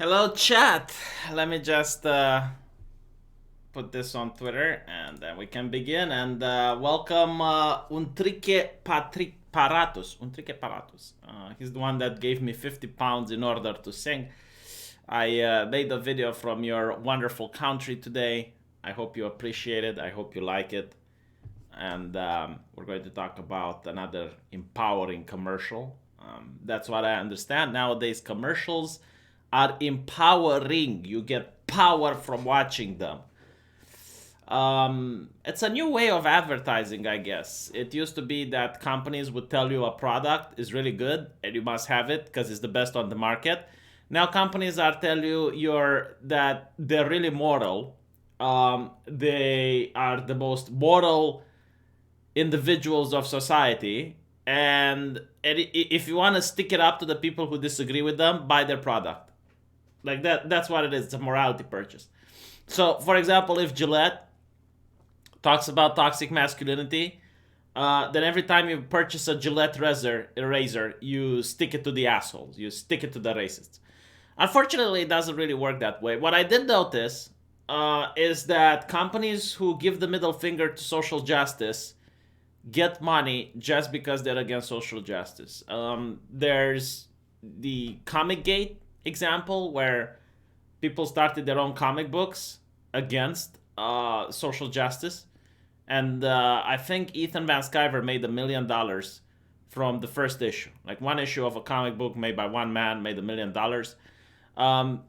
Hello, chat. Let me just put this on Twitter and then we can begin. And welcome Untrique Paratus. Untrique Paratus. He's the one that gave me 50 pounds in order to sing. I made a video from your wonderful country today. I hope you appreciate it. I hope you like it. And we're going to talk about another empowering commercial. That's what I understand. Nowadays, commercials are empowering. You get power from watching them. It's a new way of advertising, I guess. It used to be that companies would tell you a product is really good and you must have it because it's the best on the market. Now companies are telling you that they're really moral. They are the most moral individuals of society, and if you want to stick it up to the people who disagree with them, buy their product. Like that's what it is. It's a morality purchase. So for example, if Gillette talks about toxic masculinity, then every time you purchase a Gillette razor, you stick it to the assholes, you stick it to the racists. Unfortunately, it doesn't really work that way. What I did notice is that companies who give the middle finger to social justice get money just because they're against social justice. There's the Comic Gate example where people started their own comic books against social justice. And I think Ethan Van Sciver made $1 million from the first issue. Like one issue of a comic book made by one man made $1 million.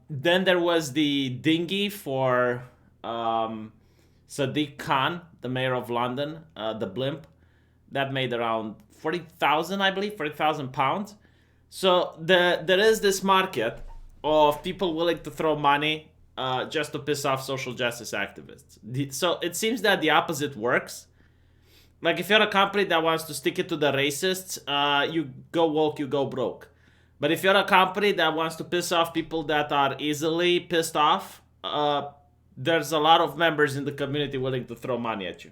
Then there was the dinghy for Sadiq Khan, the mayor of London, the blimp. That made around 40,000, I believe, 40,000 pounds. So there is this market of people willing to throw money just to piss off social justice activists. So it seems that the opposite works. Like if you're a company that wants to stick it to the racists, you go woke, you go broke. But if you're a company that wants to piss off people that are easily pissed off, there's a lot of members in the community willing to throw money at you.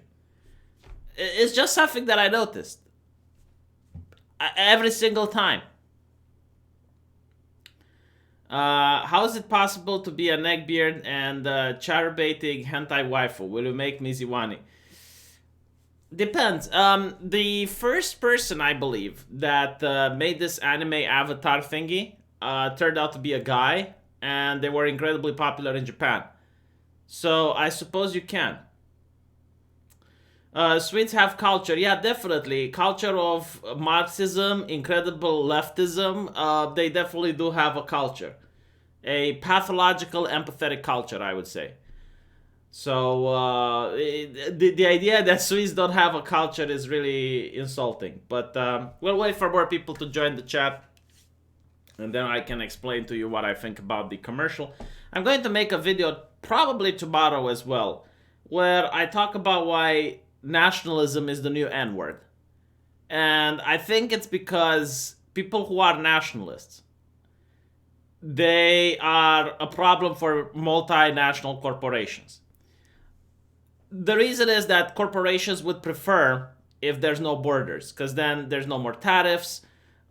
It's just something that I noticed every single time. How is it possible to be a neckbeard and charbaiting hentai waifu? Will you make Miziwani? Depends. The first person, I believe, that made this anime avatar thingy turned out to be a guy, and they were incredibly popular in Japan. So I suppose you can. Swedes have culture. Yeah, definitely. Culture of Marxism, incredible leftism. They definitely do have a culture. A pathological, empathetic culture, I would say. So the idea that Swedes don't have a culture is really insulting. But we'll wait for more people to join the chat. And then I can explain to you what I think about the commercial. I'm going to make a video probably tomorrow as well, where I talk about why nationalism is the new N-word. And I think it's because people who are nationalists, they are a problem for multinational corporations. The reason is that corporations would prefer if there's no borders, because then there's no more tariffs,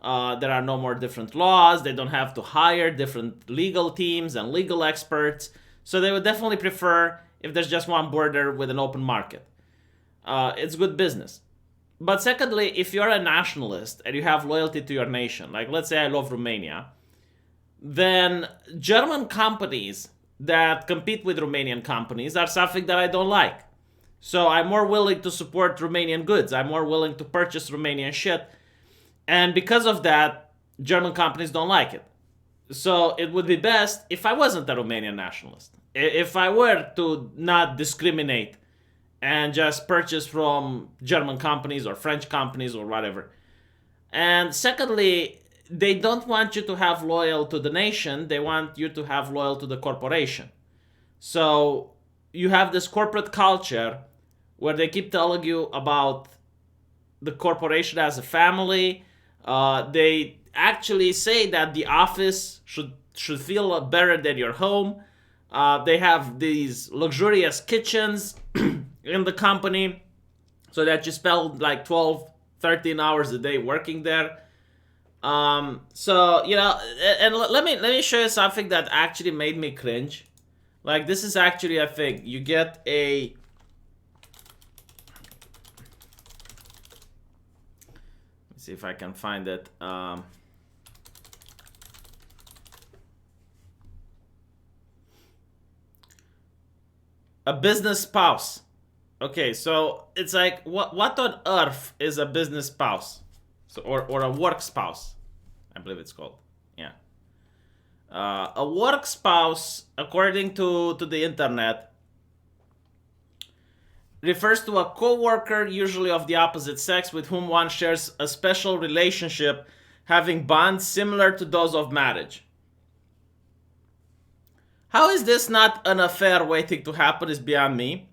there are no more different laws, they don't have to hire different legal teams and legal experts. So they would definitely prefer if there's just one border with an open market. It's good business. But secondly, if you're a nationalist and you have loyalty to your nation, like let's say I love Romania, then German companies that compete with Romanian companies are something that I don't like. So I'm more willing to support Romanian goods. I'm more willing to purchase Romanian shit. And because of that, German companies don't like it. So it would be best if I wasn't a Romanian nationalist. If I were to not discriminate and just purchase from German companies or French companies or whatever. And secondly, they don't want you to have loyal to the nation, they want you to have loyal to the corporation. So you have this corporate culture where they keep telling you about the corporation as a family. They actually say that the office should feel better than your home. They have these luxurious kitchens in the company so that you spend like 12, 13 hours a day working there. So and let me show you something that actually made me cringe. Like, this is actually a thing. You get a let's see if I can find it. A business spouse. Okay, so it's like, what on earth is a business spouse? So, or a work spouse, I believe it's called. Yeah. A work spouse, according to the internet, refers to a co-worker, usually of the opposite sex, with whom one shares a special relationship, having bonds similar to those of marriage. How is this not an affair waiting to happen is beyond me.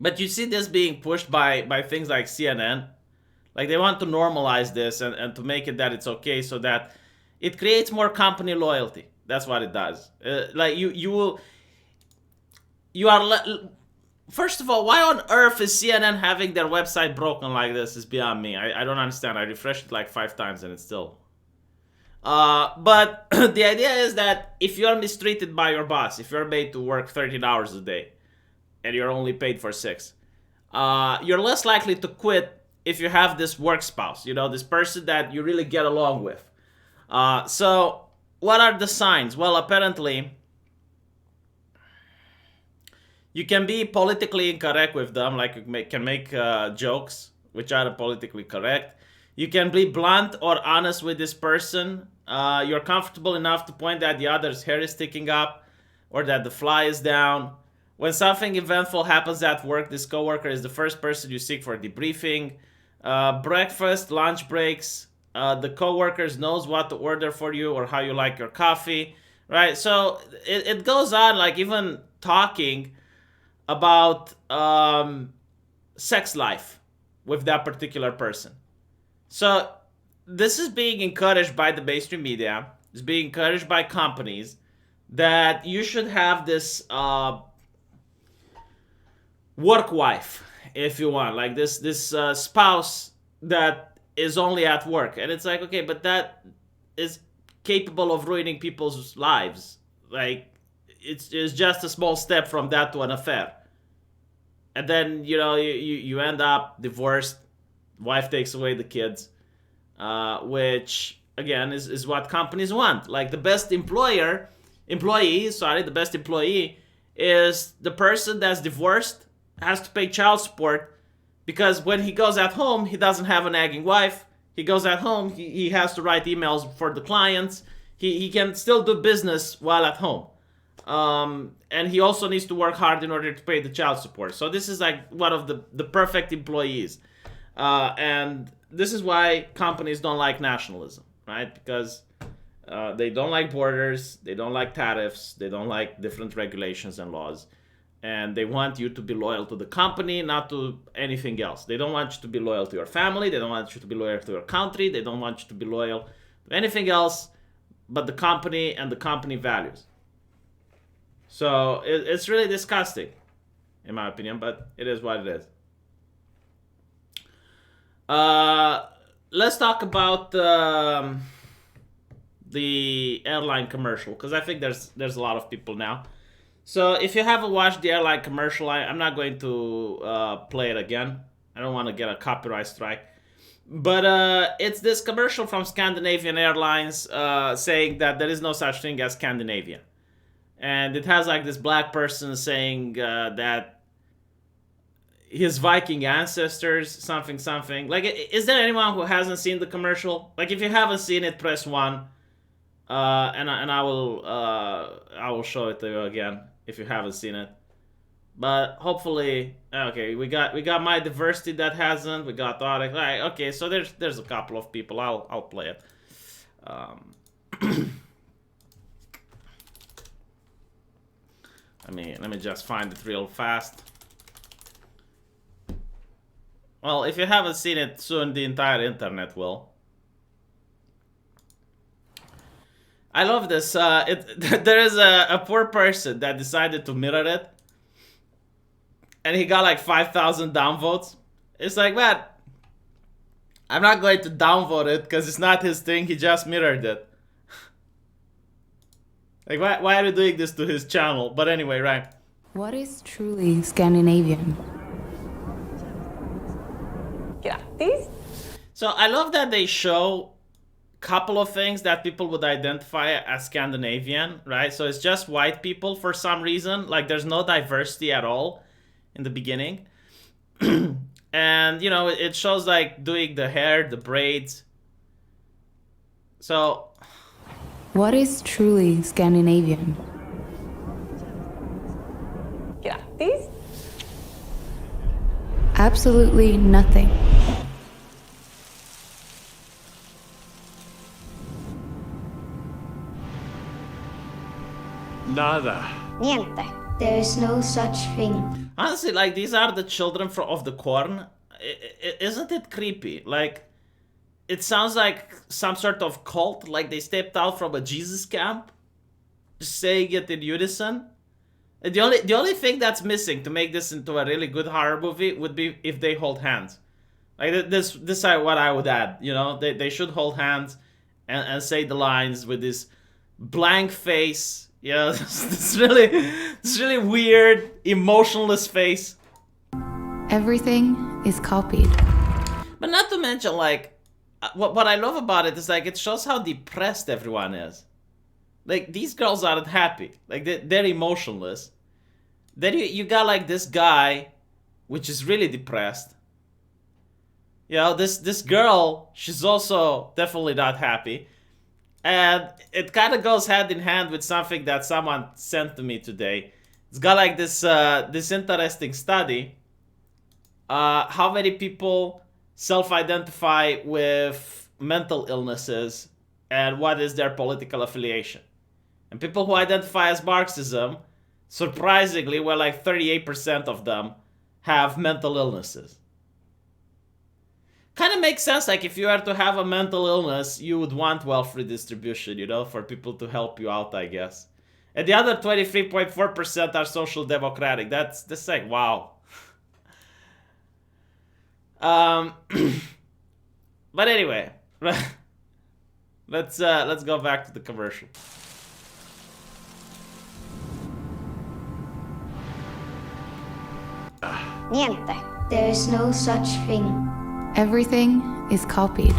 But you see this being pushed by things like CNN. Like, they want to normalize this and to make it that it's okay, so that it creates more company loyalty. That's what it does. Like, you are first of all, why on earth is CNN having their website broken like this is beyond me. I don't understand. I refreshed it like 5 times and it's still. But the idea is that if you're mistreated by your boss, if you're made to work 13 hours a day and you're only paid for 6, you're less likely to quit if you have this work spouse, this person that you really get along with. So what are the signs? Well, apparently, you can be politically incorrect with them, like you can make jokes which are politically correct. You can be blunt or honest with this person. You're comfortable enough to point that the other's hair is sticking up or that the fly is down. When something eventful happens at work, this coworker is the first person you seek for debriefing. Breakfast, lunch breaks, the coworkers knows what to order for you or how you like your coffee, right? So it goes on, like even talking about sex life with that particular person. So this is being encouraged by the mainstream media. It's being encouraged by companies that you should have this work wife, if you want, like this spouse that is only at work. And it's like, okay, but that is capable of ruining people's lives. Like, it's just a small step from that to an affair. And then you end up divorced. Wife takes away the kids, which again is what companies want. Like, the best employee is the person that's divorced, has to pay child support, because when he goes at home, he doesn't have a nagging wife. He goes at home, he has to write emails for the clients. He can still do business while at home. And he also needs to work hard in order to pay the child support. So this is like one of the perfect employees. And this is why companies don't like nationalism, right? Because they don't like borders, they don't like tariffs, they don't like different regulations and laws. And they want you to be loyal to the company, not to anything else. They don't want you to be loyal to your family, they don't want you to be loyal to your country, they don't want you to be loyal to anything else but the company and the company values. So it's really disgusting, in my opinion, but it is what it is. Let's talk about the airline commercial, because I think there's a lot of people now. So if you haven't watched the airline commercial, I'm not going to play it again. I don't want to get a copyright strike. But it's this commercial from Scandinavian Airlines saying that there is no such thing as Scandinavia. And it has like this black person saying that his Viking ancestors, something. Like, is there anyone who hasn't seen the commercial? Like, if you haven't seen it, press 1. And I will show it to you again if you haven't seen it. But hopefully, okay, we got my diversity that hasn't. We got Audic. All right, okay, so there's a couple of people. I'll play it. Let me just find it real fast. Well, if you haven't seen it, soon the entire internet will. I love this. There is a poor person that decided to mirror it, and he got like 5,000 downvotes. It's like, man, I'm not going to downvote it because it's not his thing. He just mirrored it. Like, why are you doing this to his channel? But anyway, right. What is truly Scandinavian? Grattis! So I love that they show a couple of things that people would identify as Scandinavian, right? So it's just white people for some reason. Like, there's no diversity at all in the beginning. And, you know, it shows, like, doing the hair, the braids. So... What is truly Scandinavian? Grattis! Absolutely nothing. Nada. Niente. There is no such thing. Honestly, like, these are the children of the corn. Isn't it creepy? Like, it sounds like some sort of cult, like they stepped out from a Jesus camp, just saying it in unison. And the only thing that's missing to make this into a really good horror movie would be if they hold hands. Like, this is what I would add, you know? They should hold hands and say the lines with this blank face. You know, this really weird, emotionless face. Everything is copied. But not to mention, like, what I love about it is, like, it shows how depressed everyone is. Like, these girls aren't happy. Like, they're emotionless. Then you got, like, this guy, which is really depressed. You know, this girl, she's also definitely not happy. And it kind of goes hand in hand with something that someone sent to me today. It's got, like, this interesting study. How many people self-identify with mental illnesses and what is their political affiliation. And people who identify as Marxism, surprisingly, well, like 38% of them have mental illnesses. Kind of makes sense. Like, if you were to have a mental illness, you would want wealth redistribution, you know, for people to help you out, I guess. And the other 23.4% are social democratic. That's like, wow. But anyway, let's go back to the commercial. Niente. There is no such thing. Everything is copied.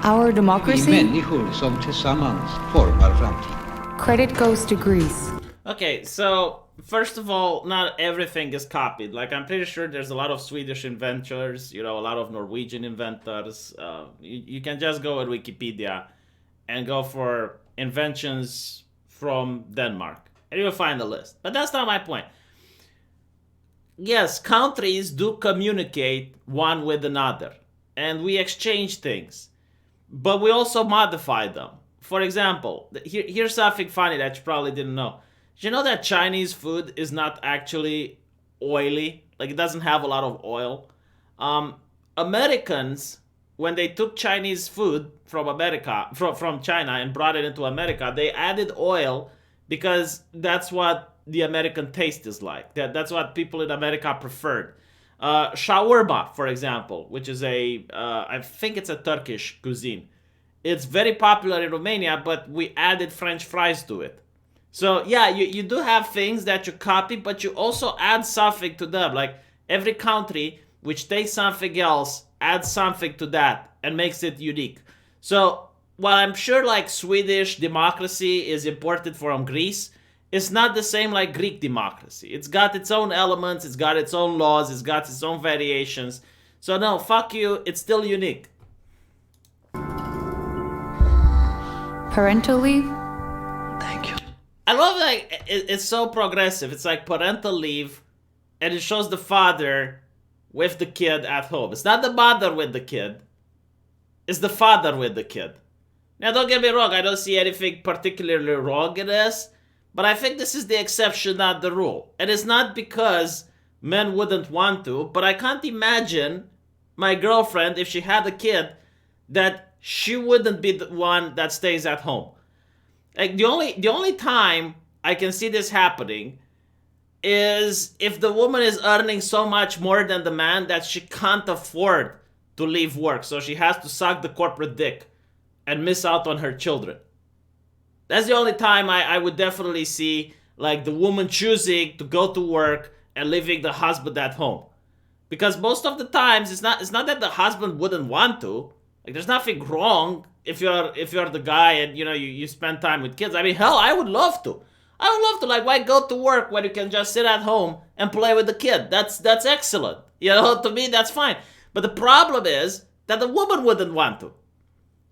Our Vi democracy, människor som tillsammans formar framtiden. credit goes to Greece. Okay, so first of all, not everything is copied. Like, I'm pretty sure there's a lot of Swedish inventors, you know, a lot of Norwegian inventors. You can just go at Wikipedia and go for inventions from Denmark, and you'll find a list. But that's not my point. Yes, countries do communicate one with another, and we exchange things, but we also modify them. For example, here's something funny that you probably didn't know. Did you know that Chinese food is not actually oily? Like, it doesn't have a lot of oil. Americans, when they took Chinese food from America, from China and brought it into America, they added oil because that's what the American taste is like. That's what people in America preferred. Shawarma, for example, which is I think it's a Turkish cuisine. It's very popular in Romania, but we added French fries to it. So yeah, you do have things that you copy, but you also add something to them. Like, every country which takes something else adds something to that and makes it unique. So while I'm sure, like, Swedish democracy is imported from Greece, it's not the same like Greek democracy. It's got its own elements, it's got its own laws, it's got its own variations. So no, fuck you, it's still unique. Parental leave, I love, like, it's so progressive. It's like parental leave, and it shows the father with the kid at home. It's not the mother with the kid, it's the father with the kid. Now, don't get me wrong, I don't see anything particularly wrong in this, but I think this is the exception, not the rule. And it's not because men wouldn't want to, but I can't imagine my girlfriend, if she had a kid, that she wouldn't be the one that stays at home. Like, the only time I can see this happening is if the woman is earning so much more than the man that she can't afford to leave work, so she has to suck the corporate dick and miss out on her children. That's the only time I would definitely see like the woman choosing to go to work and leaving the husband at home. Because most of the times it's not that the husband wouldn't want to. Like there's nothing wrong if you're the guy and you spend time with kids. I mean, hell, I would love to. Like, why go to work when you can just sit at home and play with the kid? That's excellent. To me that's fine. But the problem is that the woman wouldn't want to.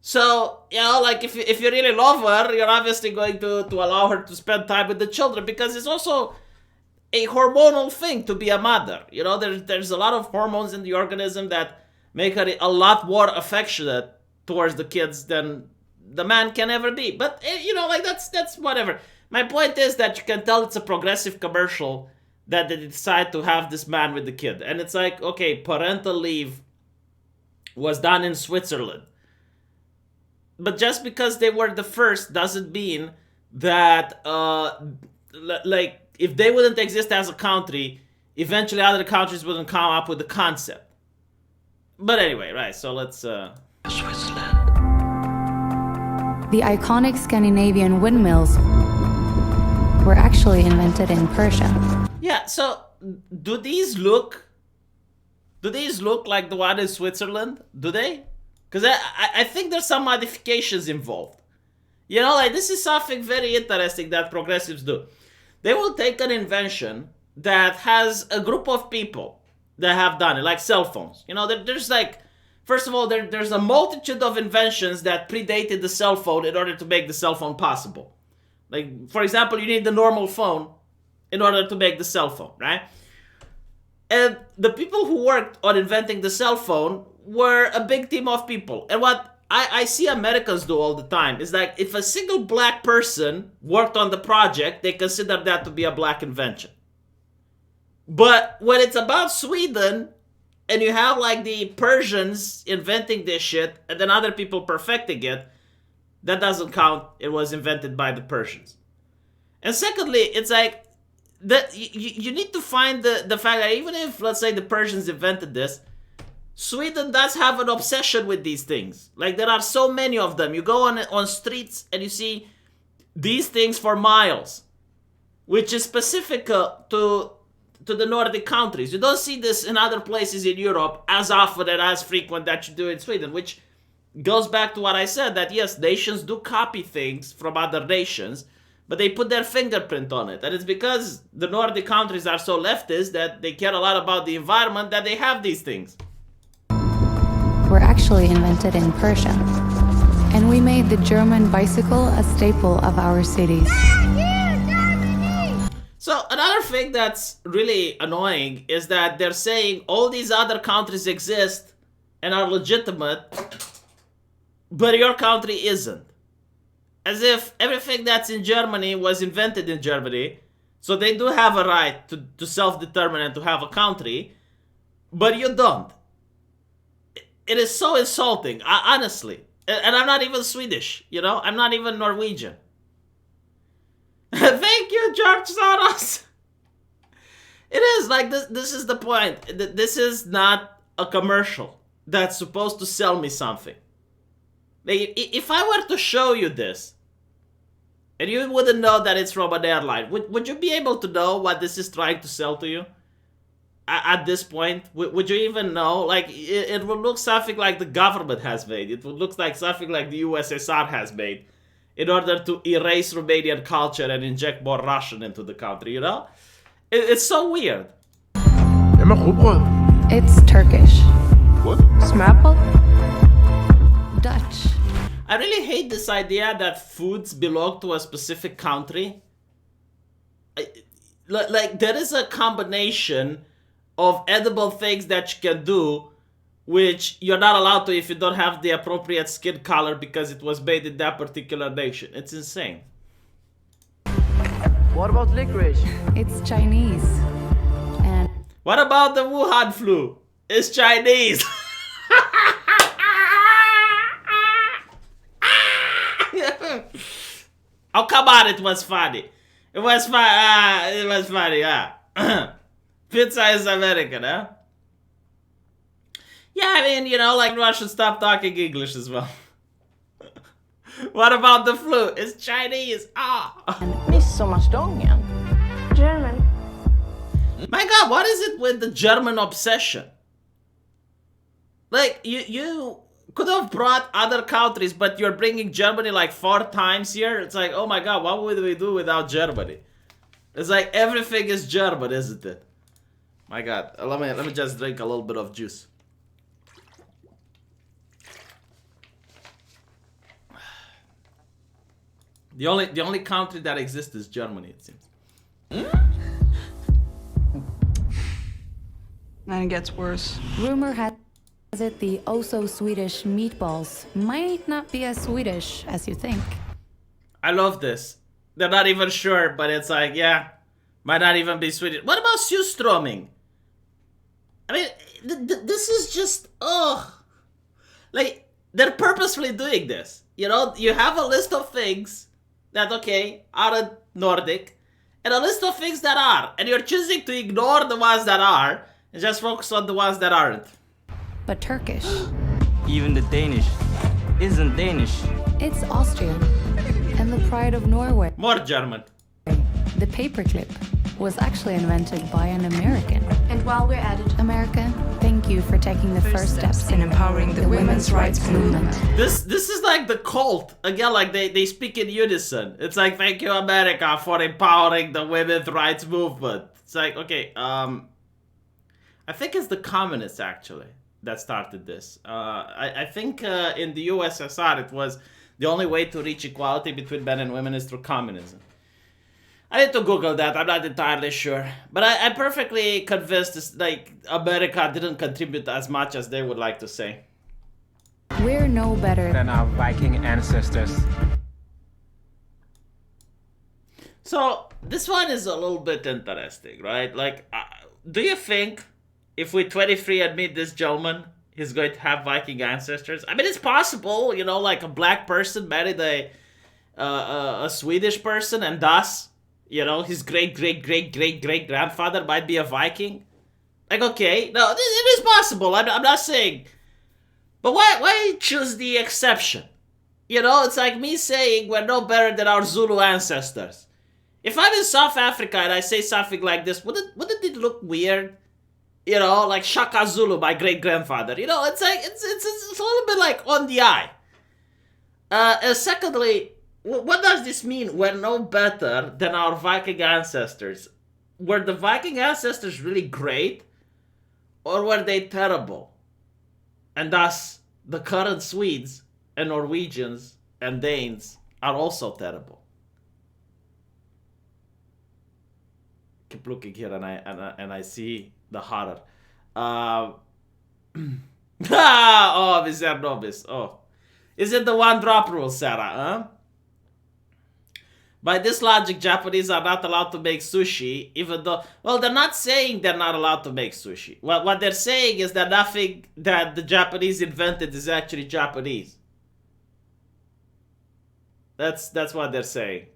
So, like if you really love her, you're obviously going to allow her to spend time with the children, because it's also a hormonal thing to be a mother. There's a lot of hormones in the organism that make her a lot more affectionate towards the kids than the man can ever be. But, like that's whatever. My point is that you can tell it's a progressive commercial that they decide to have this man with the kid. And it's like, okay, parental leave was done in Switzerland. But just because they were the first doesn't mean that, like, if they wouldn't exist as a country, eventually other countries wouldn't come up with the concept. But anyway, right, so let's... Switzerland. The iconic Scandinavian windmills were actually invented in Persia. Yeah, so do these look like the one in Switzerland? Do they? Because I think there's some modifications involved. Like this is something very interesting that progressives do. They will take an invention that has a group of people that have done it, like cell phones. There's like, first of all, there's a multitude of inventions that predated the cell phone in order to make the cell phone possible. Like, for example, you need the normal phone in order to make the cell phone, right? And the people who worked on inventing the cell phone were a big team of people. And what I see Americans do all the time is like, if a single black person worked on the project, they consider that to be a black invention. But when it's about Sweden, and you have like the Persians inventing this shit, and then other people perfecting it, that doesn't count. It was invented by the Persians. And secondly, it's like, that you need to find the fact that even if, let's say, the Persians invented this, Sweden does have an obsession with these things. Like, there are so many of them. You go on streets and you see these things for miles, which is specific to the Nordic countries. You don't see this in other places in Europe as often and as frequent that you do in Sweden, which goes back to what I said, that yes, nations do copy things from other nations, but they put their fingerprint on it. And it's because the Nordic countries are so leftist that they care a lot about the environment that they have these things. Were actually invented in Persia. And we made the German bicycle a staple of our cities. So another thing that's really annoying is that they're saying all these other countries exist and are legitimate, but your country isn't. As if everything that's in Germany was invented in Germany, so they do have a right to self-determine and to have a country, but you don't. It is so insulting, honestly. And I'm not even Swedish, I'm not even Norwegian. Thank you, George Soros. It is like this is the point. This is not a commercial that's supposed to sell me something. Like, if I were to show you this, and you wouldn't know that it's from an airline, would you be able to know what this is trying to sell to you? At this point, would you even know? Like, it would look something like the government has made. It would look like something like the USSR has made in order to erase Romanian culture and inject more Russian into the country, It's so weird. It's Turkish. What? Smapple? Dutch. I really hate this idea that foods belong to a specific country. Like, there is a combination of edible things that you can do, which you're not allowed to if you don't have the appropriate skin color because it was made in that particular nation. It's insane. What about licorice? It's Chinese. And What about the Wuhan flu? It's Chinese. Oh, come on, it was funny. It was fun. It was funny. Pizza is American, huh? Yeah, I mean, like Russia should stop talking English as well. What about the flu? It's Chinese. Midsommarstången. German. My God, what is it with the German obsession? Like, you could have brought other countries, but you're bringing Germany like 4 times here. It's like, oh my God, what would we do without Germany? It's like everything is German, isn't it? My God, let me just drink a little bit of juice. The only country that exists is Germany, it seems. Then it gets worse. Rumor has it the oh-so-Swedish meatballs might not be as Swedish as you think. I love this. They're not even sure, but it's like, yeah, might not even be Swedish. What about surströmming? I mean, this is just, like, they're purposefully doing this. You have a list of things that, okay, aren't Nordic, and a list of things that are, and you're choosing to ignore the ones that are, and just focus on the ones that aren't. But Turkish. Even the Danish isn't Danish. It's Austrian. And the pride of Norway. More German. The paperclip was actually invented by an American. And while we're at it, America, thank you for taking the first steps in empowering the women's rights movement. This is like the cult. Again, like they speak in unison. It's like, thank you, America, for empowering the women's rights movement. It's like, okay, I think it's the communists, actually, that started this. I think in the USSR, it was the only way to reach equality between men and women is through communism. I need to Google that. I'm not entirely sure. But I'm perfectly convinced this, like, America didn't contribute as much as they would like to say. We're no better Than our Viking ancestors. So, this one is a little bit interesting, right? Like, do you think if we 23andMe this gentleman, he's going to have Viking ancestors? I mean, it's possible, like a black person married a Swedish person, and thus, his great-great-great-great-great-grandfather might be a Viking. Like, okay, no, it is possible. I'm not saying. But why choose the exception? It's like me saying we're no better than our Zulu ancestors. If I'm in South Africa and I say something like this, wouldn't it look weird? Like Shaka Zulu, my great-grandfather. It's like, it's a little bit like on the eye. And secondly, what does this mean? We're no better than our Viking ancestors. Were the Viking ancestors really great? Or were they terrible? And thus, the current Swedes and Norwegians and Danes are also terrible. Keep looking here and I see the horror. Oh, Miser Nobis. Oh. Is it the one drop rule, Sarah, huh? By this logic, Japanese are not allowed to make sushi, even though... Well, they're not saying they're not allowed to make sushi. What they're saying is that nothing that the Japanese invented is actually Japanese. That's what they're saying.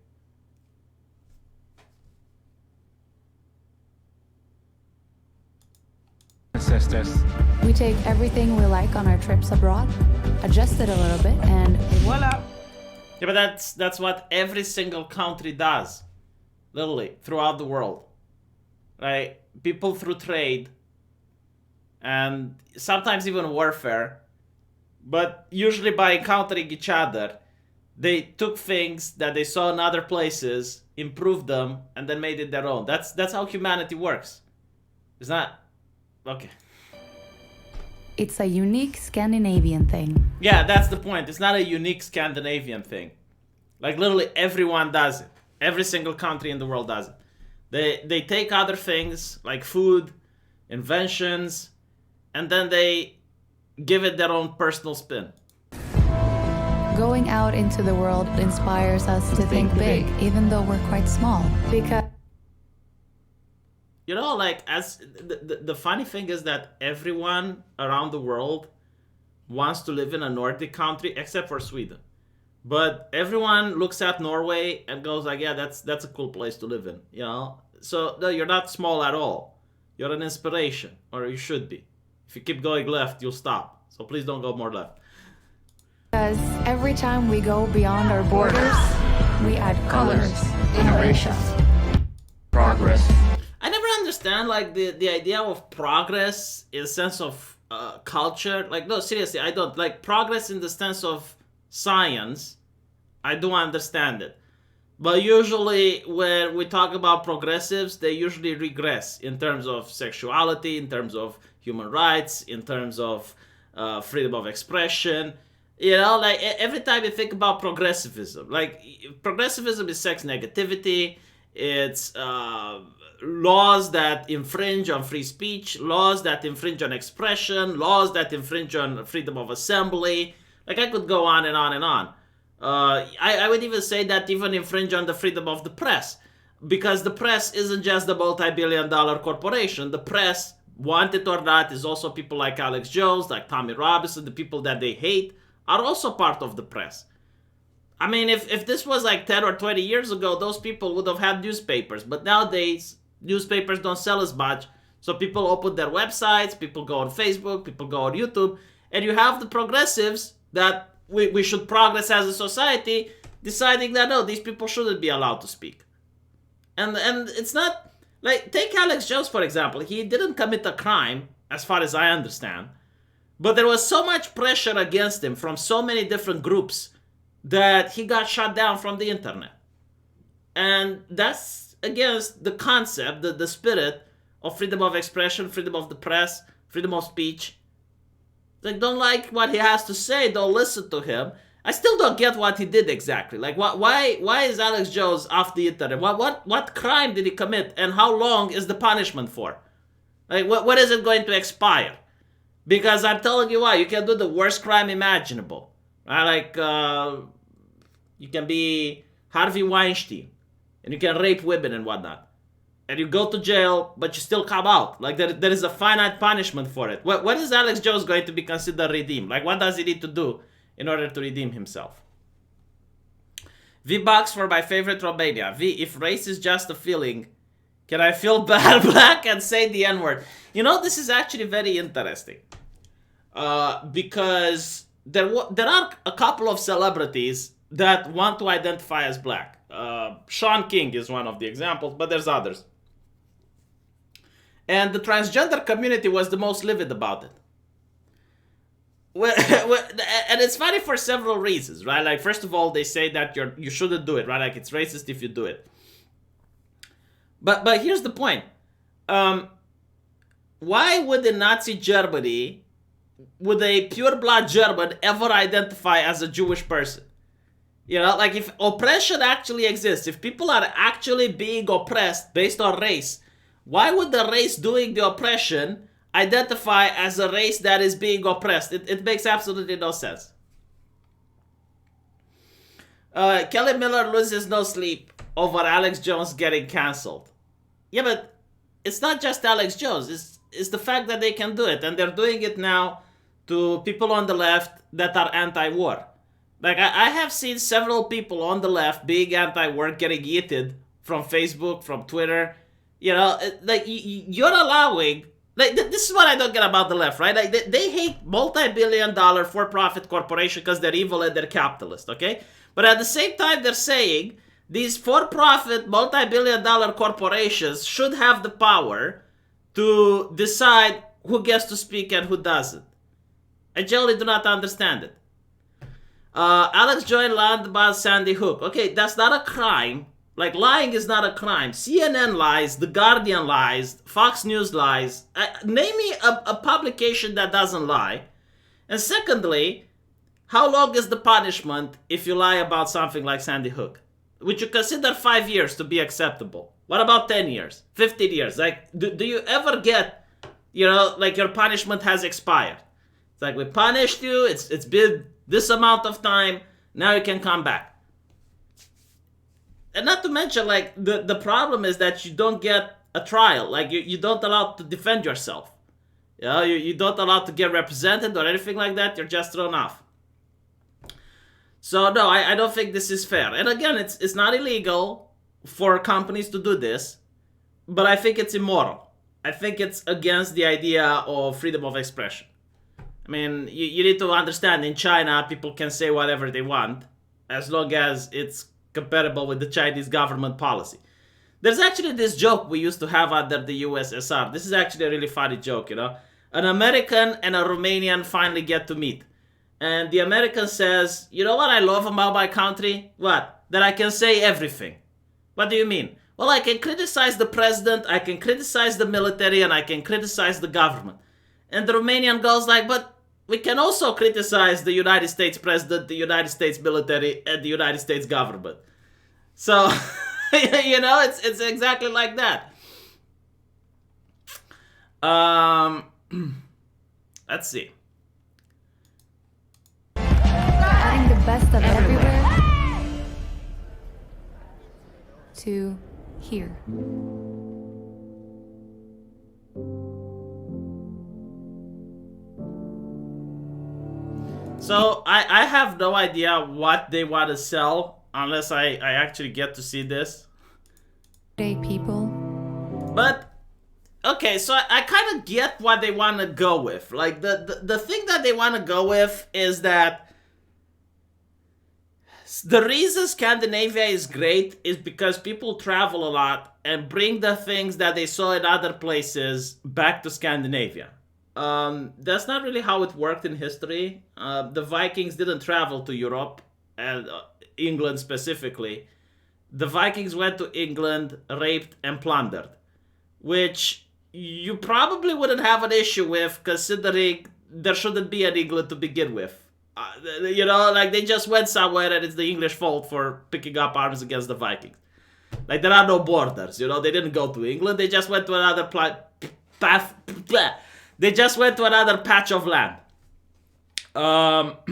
Ancestors. We take everything we like on our trips abroad, adjust it a little bit, and voila! Yeah, but that's what every single country does, literally, throughout the world. Right? People through trade, and sometimes even warfare, but usually by encountering each other, they took things that they saw in other places, improved them, and then made it their own. That's how humanity works. It's not... Okay. It's a unique Scandinavian thing. Yeah, that's the point. It's not a unique Scandinavian thing. Like, literally everyone does it. Every single country in the world does it. They take other things, like food, inventions, and then they give it their own personal spin. Going out into the world inspires us to think big, even though we're quite small. Because... Like, as the funny thing is that everyone around the world wants to live in a Nordic country except for Sweden. But everyone looks at Norway and goes like, yeah, that's a cool place to live in, So no, you're not small at all. You're an inspiration, or you should be. If you keep going left, you'll stop. So please don't go more left. Because every time we go beyond our borders, we add colors, innovation, Progress. I never understand like the idea of progress in the sense of culture. Like, no, seriously, I don't. Like, progress in the sense of science, I do understand it. But usually when we talk about progressives, they usually regress in terms of sexuality, in terms of human rights, in terms of freedom of expression. You know, like every time you think about progressivism, like progressivism is sex negativity, it's laws that infringe on free speech, laws that infringe on expression, laws that infringe on freedom of assembly. Like, I could go on and on and on. I would even say that even infringe on the freedom of the press, because the press isn't just the multi-billion-dollar corporation. The press, want it or not, is also people like Alex Jones, like Tommy Robinson, the people that they hate are also part of the press. I mean, if this was like 10 or 20 years ago, those people would have had newspapers. But nowadays, newspapers don't sell as much. So people open their websites, people go on Facebook, people go on YouTube. And you have the progressives that we should progress as a society deciding that, no, these people shouldn't be allowed to speak. And it's not... Like, take Alex Jones, for example. He didn't commit a crime, as far as I understand. But there was so much pressure against him from so many different groups that he got shut down from the internet. And that's against the concept, the spirit of freedom of expression, freedom of the press, freedom of speech. Like, don't like what he has to say, don't listen to him. I still don't get what he did exactly. Like, why is Alex Jones off the internet? What crime did he commit, and how long is the punishment for? Like, what is it going to expire? Because I'm telling you what, you can do the worst crime imaginable. Right? Like, you can be Harvey Weinstein, and you can rape women and whatnot. And you go to jail, but you still come out. Like, there is a finite punishment for it. What is Alex Jones going to be considered redeemed? Like, what does he need to do in order to redeem himself? V-Bucks for my favorite Romania. V, if race is just a feeling, can I feel bad black and say the N-word? You know, this is actually very interesting. Because there are a couple of celebrities that want to identify as black. Sean King is one of the examples, but there's others. And the transgender community was the most livid about it. And it's funny for several reasons, right? Like, first of all, they say that you shouldn't do it, right? Like, it's racist if you do it. But here's the point. Why would in Nazi Germany, would a pure-blood German ever identify as a Jewish person? You know, like, if oppression actually exists, if people are actually being oppressed based on race, why would the race doing the oppression identify as a race that is being oppressed? It makes absolutely no sense. Kelly Miller loses no sleep over Alex Jones getting cancelled. Yeah, but it's not just Alex Jones. It's the fact that they can do it. And they're doing it now to people on the left that are anti-war. Like, I have seen several people on the left being anti-war getting yeeted from Facebook, from Twitter. You know, like, you're allowing... Like, this is what I don't get about the left, right? Like, they hate multi-billion-dollar for-profit corporation because they're evil and they're capitalist, okay? But at the same time, they're saying these for-profit multi-billion-dollar corporations should have the power to decide who gets to speak and who doesn't. I generally do not understand it. Alex Jones lied about Sandy Hook. Okay, that's not a crime. Like, lying is not a crime. CNN lies, The Guardian lies, Fox News lies. Name me a publication that doesn't lie. And secondly, how long is the punishment if you lie about something like Sandy Hook? Would you consider 5 years to be acceptable? What about 10 years? 15 years? Like, do you ever get, you know, like, your punishment has expired? It's like, we punished you, it's been this amount of time, now you can come back. And not to mention, like, the problem is that you don't get a trial. Like, you don't allow to defend yourself. You know, you don't allow to get represented or anything like that. You're just thrown off. So, no, I don't think this is fair. And again, it's not illegal for companies to do this, but I think it's immoral. I think it's against the idea of freedom of expression. I mean, you need to understand, in China, people can say whatever they want as long as it's compatible with the Chinese government policy. There's actually this joke we used to have under the USSR. This is actually a really funny joke, you know. An American and a Romanian finally get to meet. And the American says, you know what I love about my country? What? That I can say everything. What do you mean? Well, I can criticize the president, I can criticize the military, and I can criticize the government. And the Romanian goes like, but we can also criticize the United States president, the United States military, and the United States government. So, you know, it's exactly like that. Let's see. Adding the best of everywhere to here. So I have no idea what they want to sell unless I actually get to see this. Day people. But okay, so I kind of get what they want to go with. Like the thing that they want to go with is that the reason Scandinavia is great is because people travel a lot and bring the things that they saw in other places back to Scandinavia. That's not really how it worked in history. The Vikings didn't travel to Europe and England specifically. The Vikings went to England, raped, and plundered, which you probably wouldn't have an issue with, considering there shouldn't be an England to begin with. You know, like they just went somewhere and it's the English fault for picking up arms against the Vikings. Like there are no borders, you know, they didn't go to England, they just went to another path. They just went to another patch of land. But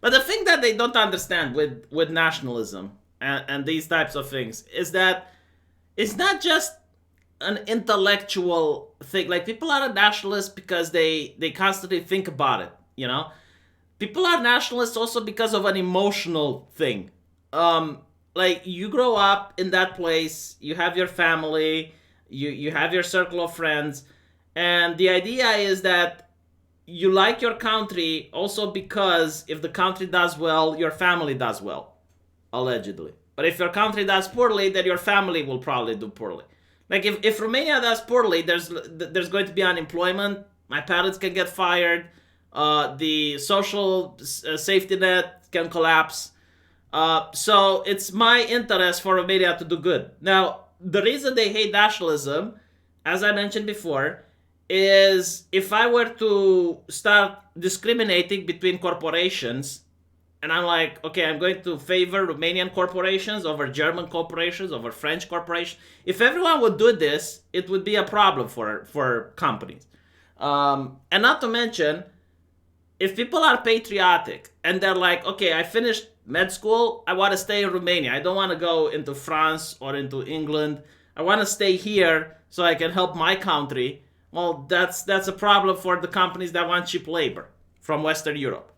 the thing that they don't understand with nationalism and these types of things is that it's not just an intellectual thing. Like people are nationalists because they constantly think about it, you know? People are nationalists also because of an emotional thing. Like you grow up in that place, you have your family, you have your circle of friends, and the idea is that you like your country also because if the country does well, your family does well, allegedly. But if your country does poorly, then your family will probably do poorly. Like if Romania does poorly, there's going to be unemployment, my parents can get fired, the social safety net can collapse. So it's my interest for Romania to do good. Now, the reason they hate nationalism, as I mentioned before, is if I were to start discriminating between corporations, and I'm like, okay, I'm going to favor Romanian corporations over German corporations, over French corporations. If everyone would do this, it would be a problem for companies. And not to mention, if people are patriotic and they're like, okay, I finished med school, I want to stay in Romania. I don't want to go into France or into England. I want to stay here so I can help my country. Well, that's a problem for the companies that want cheap labor from Western Europe.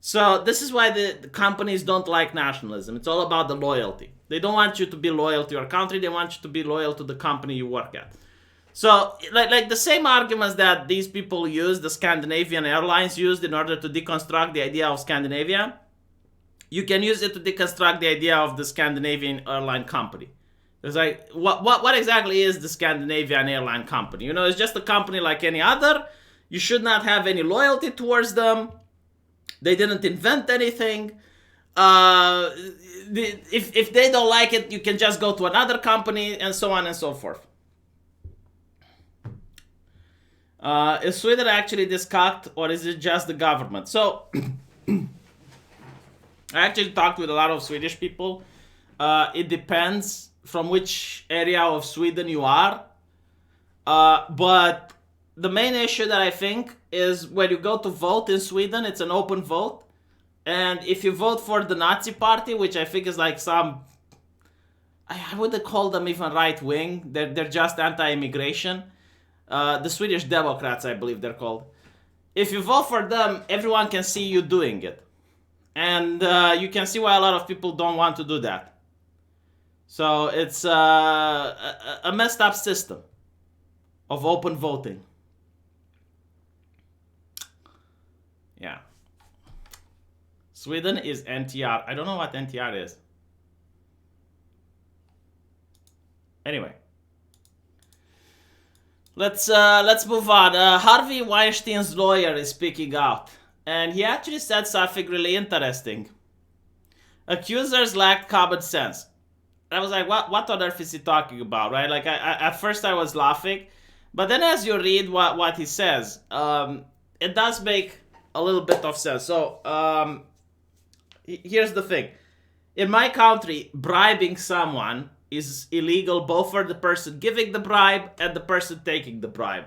So this is why the companies don't like nationalism. It's all about the loyalty. They don't want you to be loyal to your country. They want you to be loyal to the company you work at. So like the same arguments that these people use, the Scandinavian airlines used in order to deconstruct the idea of Scandinavia, you can use it to deconstruct the idea of the Scandinavian airline company. It's like, what exactly is the Scandinavian airline company? You know, it's just a company like any other. You should not have any loyalty towards them. They didn't invent anything. If they don't like it, you can just go to another company, and so on and so forth. Is Sweden actually this cocked, or is it just the government? So, I actually talked with a lot of Swedish people. It depends from which area of Sweden you are. But the main issue that I think is when you go to vote in Sweden, it's an open vote. And if you vote for the Nazi party, which I think is like some, I wouldn't call them even right wing. They're just anti-immigration. The Swedish Democrats, I believe they're called. If you vote for them, everyone can see you doing it. And you can see why a lot of people don't want to do that. So it's a messed up system. of open voting. Yeah. Sweden is NTR. I don't know what NTR is. Anyway. Let's move on. Harvey Weinstein's lawyer is speaking out. And he actually said something really interesting. Accusers lacked common sense. I was like, what on earth is he talking about, right? Like, at first I was laughing. But then as you read what he says, it does make a little bit of sense. So, here's the thing. In my country, bribing someone is illegal both for the person giving the bribe and the person taking the bribe.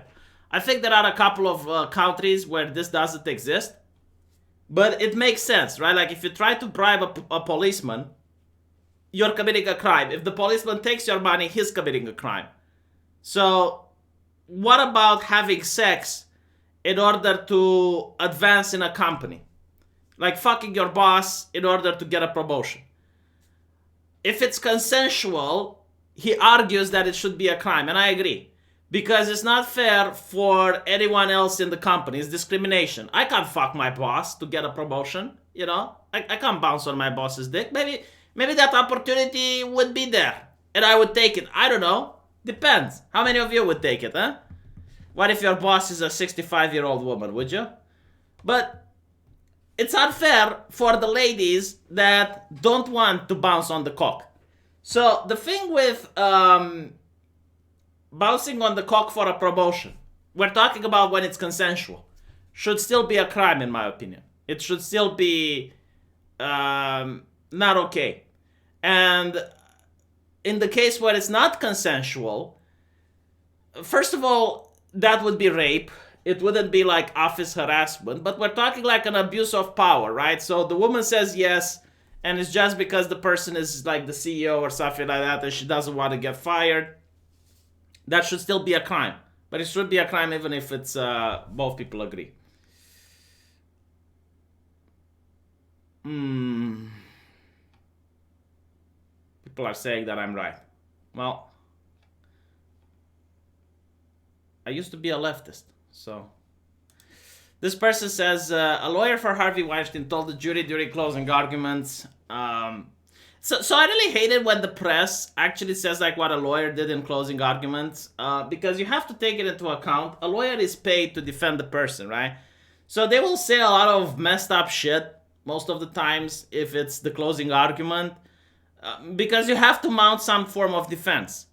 I think there are a couple of countries where this doesn't exist. But it makes sense, right? Like, if you try to bribe a policeman, you're committing a crime. If the policeman takes your money, he's committing a crime. So, what about having sex in order to advance in a company? Like fucking your boss in order to get a promotion. If it's consensual, he argues that it should be a crime, and I agree. Because it's not fair for anyone else in the company. It's discrimination. I can't fuck my boss to get a promotion, you know? I can't bounce on my boss's dick. Maybe that opportunity would be there, and I would take it. I don't know. Depends. How many of you would take it, huh? What if your boss is a 65-year-old woman, would you? But it's unfair for the ladies that don't want to bounce on the cock. So the thing with bouncing on the cock for a promotion, we're talking about when it's consensual, should still be a crime in my opinion. It should still be not okay. And in the case where it's not consensual, first of all, that would be rape. It wouldn't be like office harassment, but we're talking like an abuse of power, right? So the woman says yes, and it's just because the person is like the CEO or something like that, and she doesn't want to get fired. That should still be a crime. But it should be a crime even if it's both people agree. People are saying that I'm right. Well, I used to be a leftist, so. This person says, a lawyer for Harvey Weinstein told the jury during closing arguments. So I really hate it when the press actually says like what a lawyer did in closing arguments, because you have to take it into account. A lawyer is paid to defend the person, right? So they will say a lot of messed up shit most of the times if it's the closing argument, because you have to mount some form of defense.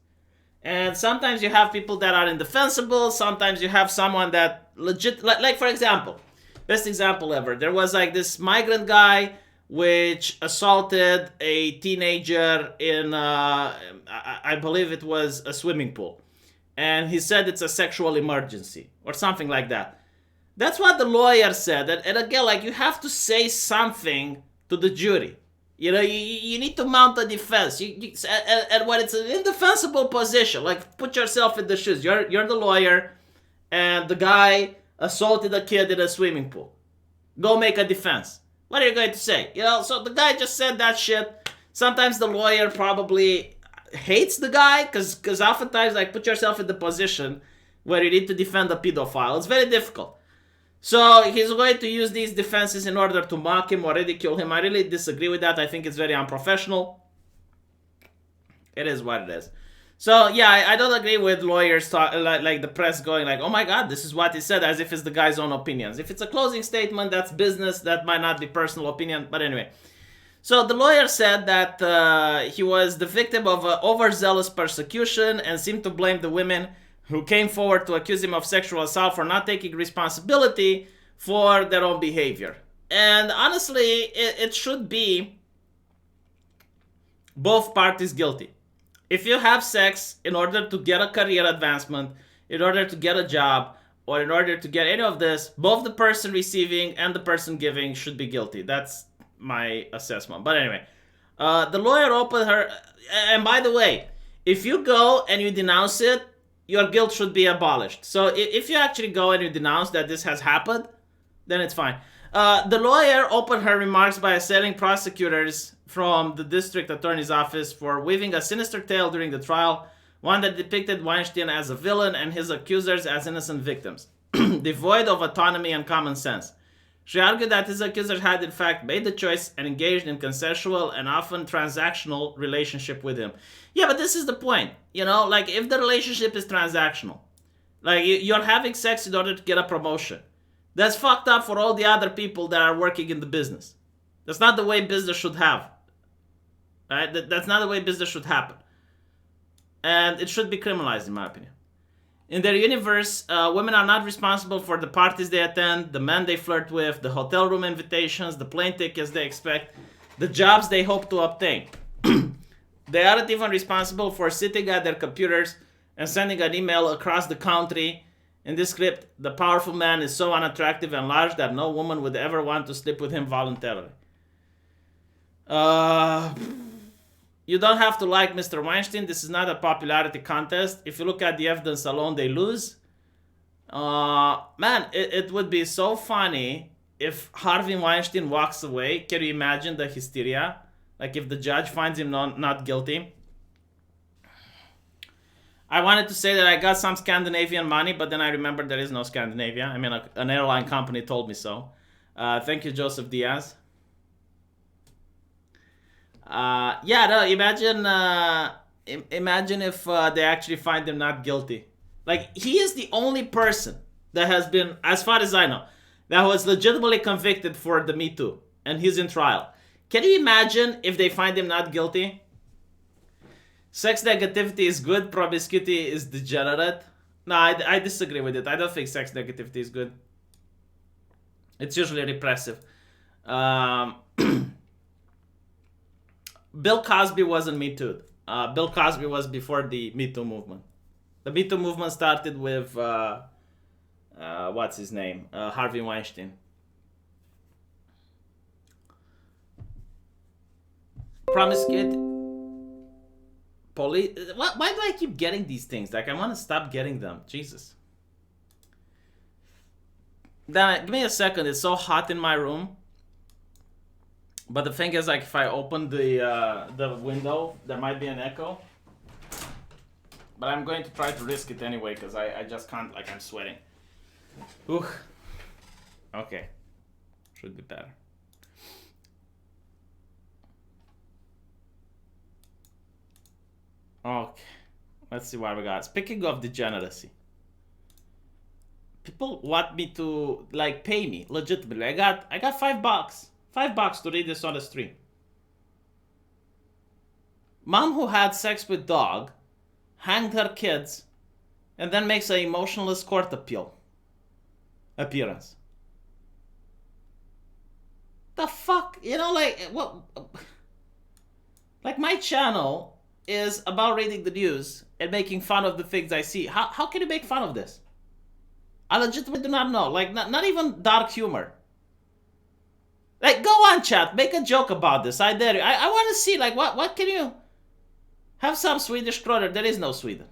And sometimes you have people that are indefensible. Sometimes you have someone that legit, like for example, best example ever. There was like this migrant guy which assaulted a teenager in, I believe it was a swimming pool. And he said it's a sexual emergency or something like that. That's what the lawyer said. And again, like you have to say something to the jury. You know, you need to mount a defense. And when it's an indefensible position, like put yourself in the shoes. You're the lawyer and the guy assaulted a kid in a swimming pool. Go make a defense. What are you going to say? You know, so the guy just said that shit. Sometimes the lawyer probably hates the guy because oftentimes, like, put yourself in the position where you need to defend a pedophile. It's very difficult. So he's going to use these defenses in order to mock him or ridicule him. I really disagree with that. I think it's very unprofessional. It is what it is. So, yeah, I don't agree with lawyers, like the press going like, oh my God, this is what he said, as if it's the guy's own opinions. If it's a closing statement, that's business. That might not be personal opinion. But anyway. So the lawyer said that he was the victim of overzealous persecution and seemed to blame the women who came forward to accuse him of sexual assault for not taking responsibility for their own behavior. And honestly, it should be both parties guilty. If you have sex in order to get a career advancement, in order to get a job, or in order to get any of this, both the person receiving and the person giving should be guilty. That's my assessment. But anyway, the lawyer opened her... And by the way, if you go and you denounce it, your guilt should be abolished. So if you actually go and you denounce that this has happened, then it's fine. The lawyer opened her remarks by assailing prosecutors from the district attorney's office for weaving a sinister tale during the trial, one that depicted Weinstein as a villain and his accusers as innocent victims, devoid of autonomy and common sense. She argued that his accusers had in fact made the choice and engaged in consensual and often transactional relationship with him. Yeah, but this is the point. You know, like if the relationship is transactional, like you're having sex in order to get a promotion, that's fucked up for all the other people that are working in the business. That's not the way business should have. Right? That's not the way business should happen. And it should be criminalized in my opinion. In their universe, women are not responsible for the parties they attend, the men they flirt with, the hotel room invitations, the plane tickets they expect, the jobs they hope to obtain. They aren't even responsible for sitting at their computers and sending an email across the country. In this script, the powerful man is so unattractive and large that no woman would ever want to sleep with him voluntarily. You don't have to like Mr. Weinstein. This is not a popularity contest. If you look at the evidence alone, they lose. Man, it would be so funny if Harvey Weinstein walks away. Can you imagine the hysteria? Like if the judge finds him not guilty. I wanted to say that I got some Scandinavian money, but then I remembered there is no Scandinavia. I mean, an airline company told me so. Thank you, Joseph Diaz. Yeah, no, imagine if they actually find him not guilty. Like, he is the only person that has been, as far as I know, that was legitimately convicted for the Me Too, and he's in trial. Can you imagine if they find him not guilty? Sex negativity is good, promiscuity is degenerate. No, I disagree with it. I don't think sex negativity is good. It's usually repressive. Bill Cosby wasn't Me Too. Bill Cosby was before the Me Too movement. The Me Too movement started with, what's his name? Harvey Weinstein. Promiscuity. Why do I keep getting these things? Like, I want to stop getting them. Jesus. Damn it, give me a second. It's so hot in my room. But the thing is, like, if I open the window, there might be an echo. But I'm going to try to risk it anyway, because I just can't, like, I'm sweating. Ooh. Okay. Should be better. Okay. Let's see what we got. Speaking of degeneracy. People want me to, like, pay me, legitimately. I got $5. $5 to read this on the stream. Mom who had sex with dog, hanged her kids, and then makes an emotionless court appearance. The fuck? You know, like, what? Like, my channel is about reading the news and making fun of the things I see. How can you make fun of this? I legitimately do not know. Like, not even dark humor. Like, go on, chat. Make a joke about this. I dare you. I want to see, like, what can you... Have some Swedish kroner. There is no Sweden.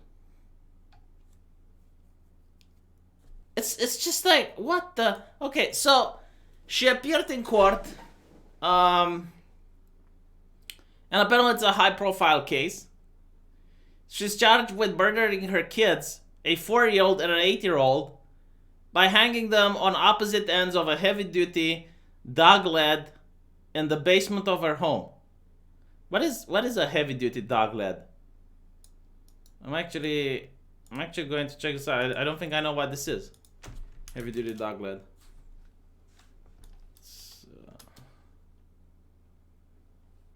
It's just like, what the... Okay, so, she appeared in court. And apparently it's a high-profile case. She's charged with murdering her kids, a 4-year-old and an 8-year-old, by hanging them on opposite ends of a heavy-duty dog lead in the basement of her home. What is a heavy-duty dog lead? I'm actually going to check this out. I don't think I know what this is. Heavy-duty dog lead.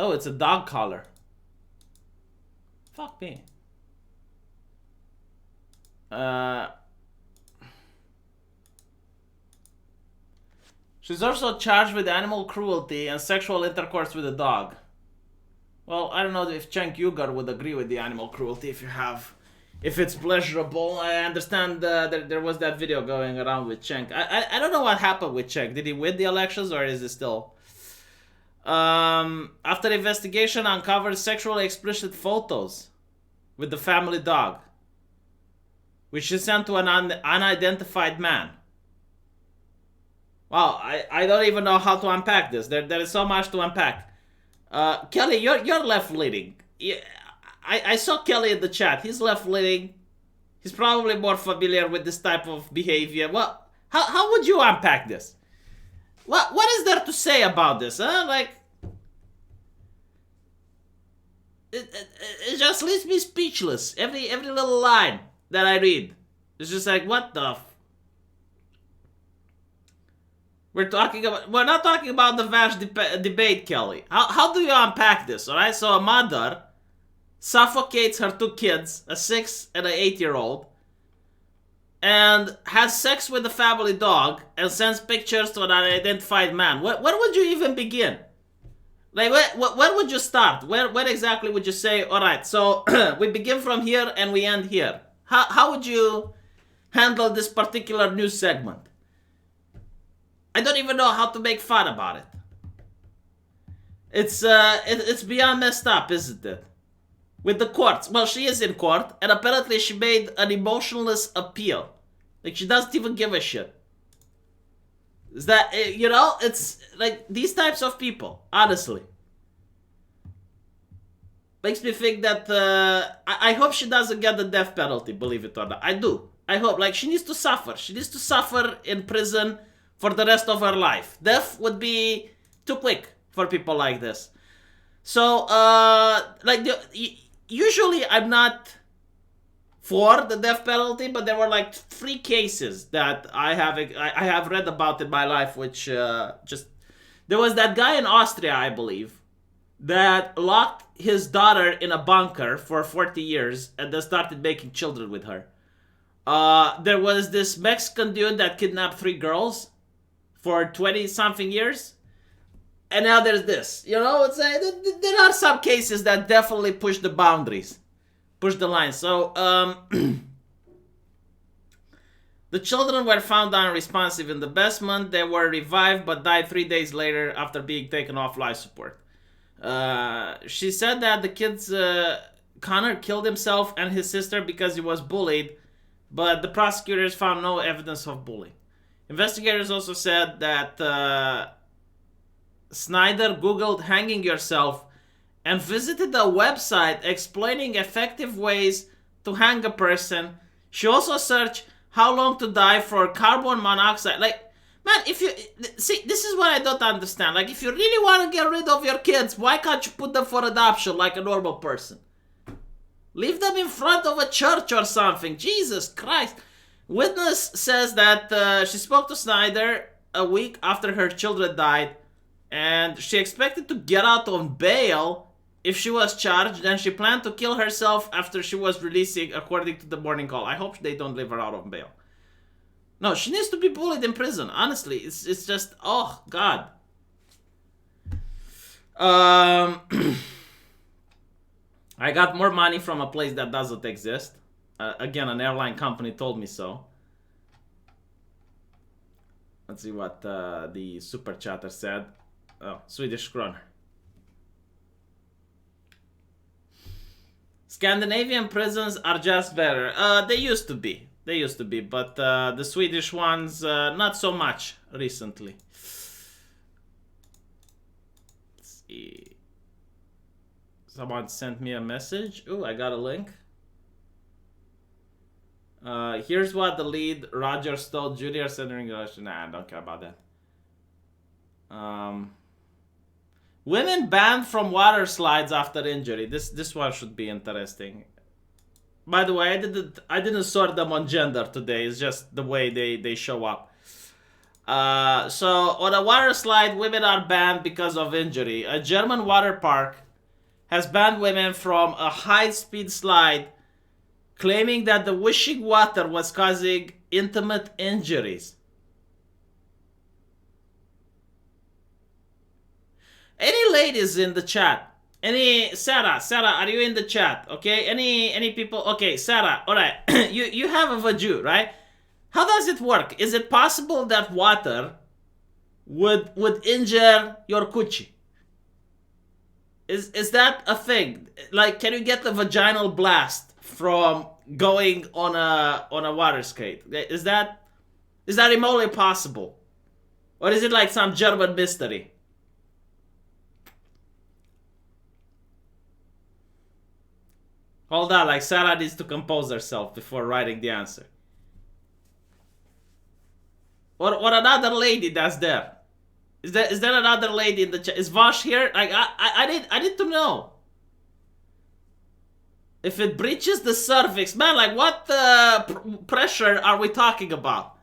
Oh, it's a dog collar. Fuck me. She's also charged with animal cruelty and sexual intercourse with a dog. Well, I don't know if Cenk Uygur would agree with the animal cruelty if it's pleasurable. I understand that there was that video going around with Cenk. I don't know what happened with Cenk. Did he win the elections or is it still... after investigation uncovered sexually explicit photos with the family dog, which she sent to an unidentified man. Wow, I don't even know how to unpack this. There is so much to unpack. Kelly, you're left leaning. I saw Kelly in the chat. He's left-leaning. He's probably more familiar with this type of behavior. Well, how would you unpack this? What is there to say about this, huh? Like, it just leaves me speechless. Every little line that I read. It's just like, what the we're not talking about the vast debate, Kelly. How do you unpack this, alright? So a mother suffocates her two kids, a 6 and an 8-year-old, and has sex with the family dog and sends pictures to an unidentified man. Where would you even begin? Like, where would you start? Where exactly would you say, alright, so we begin from here and we end here? How would you handle this particular news segment? I don't even know how to make fun about it. It's beyond messed up, isn't it? With the courts. Well, she is in court, and apparently she made an emotionless appeal. Like, she doesn't even give a shit. Is that, you know, it's like these types of people, honestly. Makes me think that, I hope she doesn't get the death penalty, believe it or not. I do. I hope. Like, she needs to suffer. She needs to suffer in prison for the rest of her life. Death would be too quick for people like this. So, like, usually I'm not for the death penalty, but there were like 3 cases that I have read about in my life, which just... There was that guy in Austria, I believe, that locked his daughter in a bunker for 40 years and then started making children with her. There was this Mexican dude that kidnapped 3 girls for 20-something years. And now there's this. You know, there are some cases that definitely push the boundaries. Push the line. So, the children were found unresponsive in the basement. They were revived but died 3 days later after being taken off life support. She said that the kids, Connor killed himself and his sister because he was bullied, but the prosecutors found no evidence of bullying. Investigators also said that Snyder Googled hanging yourself and visited a website explaining effective ways to hang a person. She also searched how long to die for carbon monoxide. Like, man, if you... See, this is what I don't understand. Like, if you really want to get rid of your kids, why can't you put them for adoption like a normal person? Leave them in front of a church or something. Jesus Christ. Witness says that she spoke to Snyder a week after her children died, and she expected to get out on bail if she was charged, and she planned to kill herself after she was releasing, according to the Morning Call. I hope they don't leave her out on bail. No, she needs to be bullied in prison. Honestly, it's just, oh God. I got more money from a place that doesn't exist. Again, an airline company told me so. Let's see what the super chatter said. Oh, Swedish kroner. Scandinavian prisons are just better. They used to be. They used to be, but the Swedish ones, not so much recently. Let's see. Someone sent me a message. Ooh, I got a link. Here's what the lead Roger Stoll Jr. said in English. Nah, I don't care about that. Women banned from water slides after injury. This one should be interesting. By the way, I didn't sort them on gender today. It's just the way they show up. So on a water slide, women are banned because of injury. A German water park has banned women from a high-speed slide, claiming that the wishing water was causing intimate injuries. Any ladies in the chat? Any Sarah, are you in the chat? Okay, any people? Okay, Sarah, all right. you have a vaju, right? How does it work? Is it possible that water would injure your coochie? Is that a thing? Like, can you get a vaginal blast from going on a water skate? Is that remotely possible? Or is it like some German mystery? Hold on, like Sarah needs to compose herself before writing the answer. What another lady that's there? Is there another lady in the chat? Is Vosh here? Like I need to know. If it breaches the cervix, man, like what pressure are we talking about?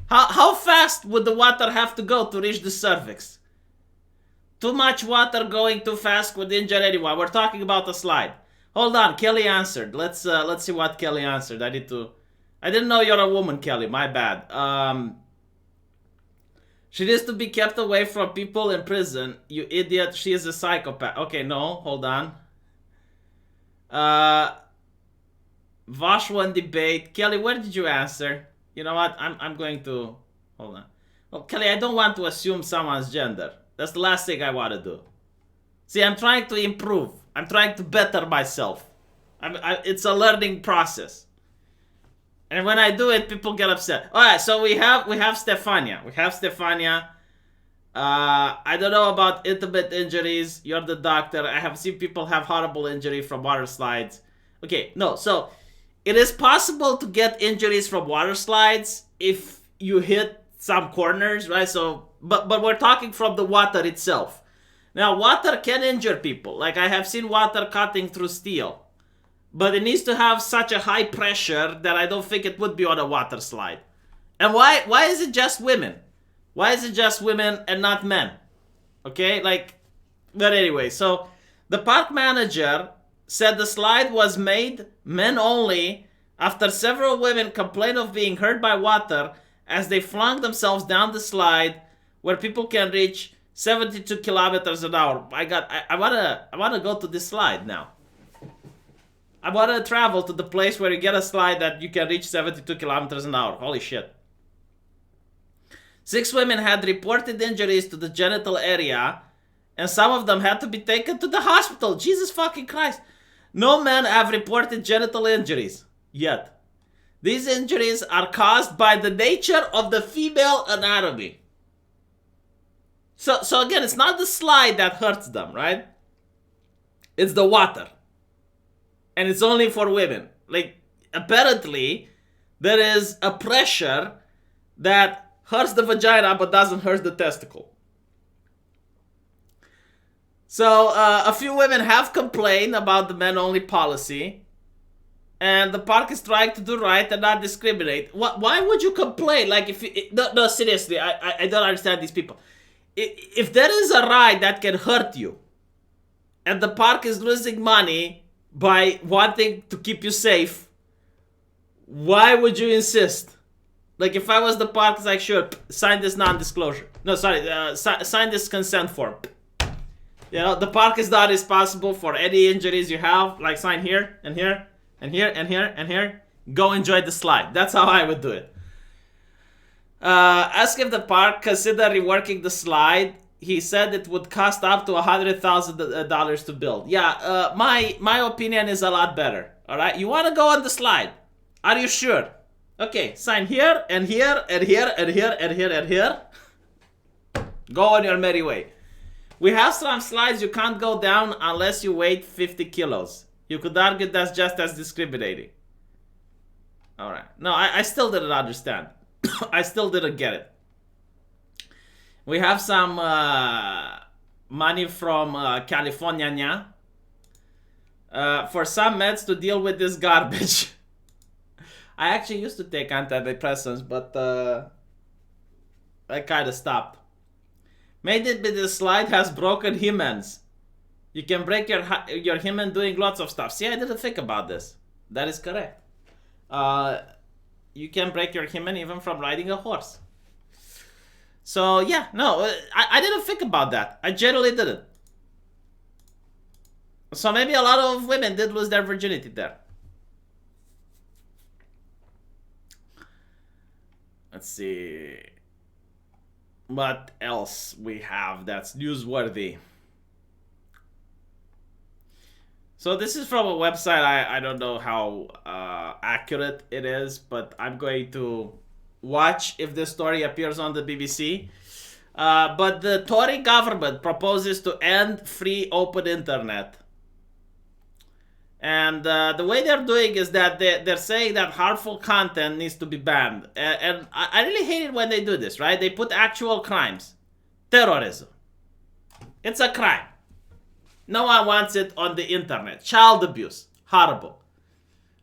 How fast would the water have to go to reach the cervix? Too much water going too fast could injure anyone. We're talking about a slide. Hold on, Kelly answered. Let's see what Kelly answered. I didn't know you're a woman, Kelly. My bad. She needs to be kept away from people in prison. You idiot. She is a psychopath. Okay, no, hold on. Vosh won debate. Kelly, where did you answer? You know what? I'm going to hold on. Well, Kelly, I don't want to assume someone's gender. That's the last thing I want to do. See, I'm trying to improve. I'm trying to better myself. It's a learning process. And when I do it, people get upset. All right, so we have Stefania. We have Stefania. I don't know about intimate injuries. You're the doctor. I have seen people have horrible injury from water slides. Okay, no. So it is possible to get injuries from water slides if you hit some corners, right? So, but we're talking from the water itself. Now, water can injure people. Like I have seen water cutting through steel. But it needs to have such a high pressure that I don't think it would be on a water slide. And why is it just women? Why is it just women and not men? Okay, like, but anyway, so the park manager said the slide was made men only after several women complained of being hurt by water as they flung themselves down the slide where people can reach 72 kilometers an hour. I wanna go to this slide now. I want to travel to the place where you get a slide that you can reach 72 kilometers an hour. Holy shit. 6 women had reported injuries to the genital area, and some of them had to be taken to the hospital. Jesus fucking Christ. No men have reported genital injuries yet. These injuries are caused by the nature of the female anatomy. So again, it's not the slide that hurts them, right? It's the water. And it's only for women. Like, apparently, there is a pressure that hurts the vagina but doesn't hurt the testicle. So, a few women have complained about the men-only policy. And the park is trying to do right and not discriminate. Why would you complain? Like, no, seriously, I don't understand these people. If there is a ride that can hurt you, and the park is losing money by wanting to keep you safe, why would you insist? Like, if I was the park, it's like, sure, sign this non-disclosure. No, sorry, sign this consent form. You know, the park is not responsible for any injuries you have. Like, sign here, and here, and here, and here, and here. Go enjoy the slide. That's how I would do it. Ask if the park consider reworking the slide. He said it would cost up to $100,000 to build. Yeah, my opinion is a lot better. All right, you want to go on the slide? Are you sure? Okay, sign here and here and here and here and here and here. Go on your merry way. We have some slides you can't go down unless you weigh 50 kilos. You could argue that's just as discriminating. All right. No, I still didn't understand. I still didn't get it. We have some money from California for some meds to deal with this garbage. I actually used to take antidepressants, but I kind of stopped. Made it with the slide has broken hymens. You can break your hymen doing lots of stuff. See, I didn't think about this. That is correct. You can break your hymen even from riding a horse. So yeah, no, I didn't think about that. I generally didn't. So maybe a lot of women did lose their virginity there. Let's see. What else we have that's newsworthy? So this is from a website. I don't know how accurate it is, but I'm going to watch if this story appears on the BBC. But the Tory government proposes to end free open internet. And the way they're doing is that they're saying that harmful content needs to be banned. And I really hate it when they do this, right? They put actual crimes. Terrorism. It's a crime. No one wants it on the internet. Child abuse. Horrible.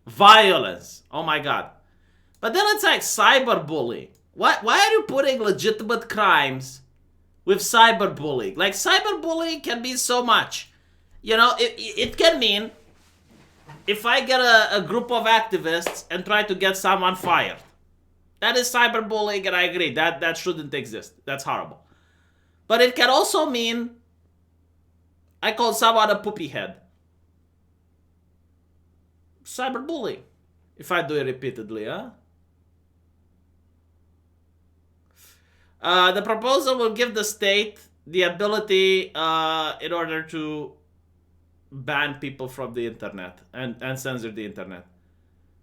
Violence. Oh my god. But then it's like cyberbullying. Why are you putting legitimate crimes with cyberbullying? Like, cyberbullying can mean so much. You know, it can mean if I get a group of activists and try to get someone fired. That is cyberbullying, and I agree. That shouldn't exist. That's horrible. But it can also mean I call someone a poopy head. Cyberbullying. If I do it repeatedly, huh? The proposal will give the state the ability in order to ban people from the internet and censor the internet.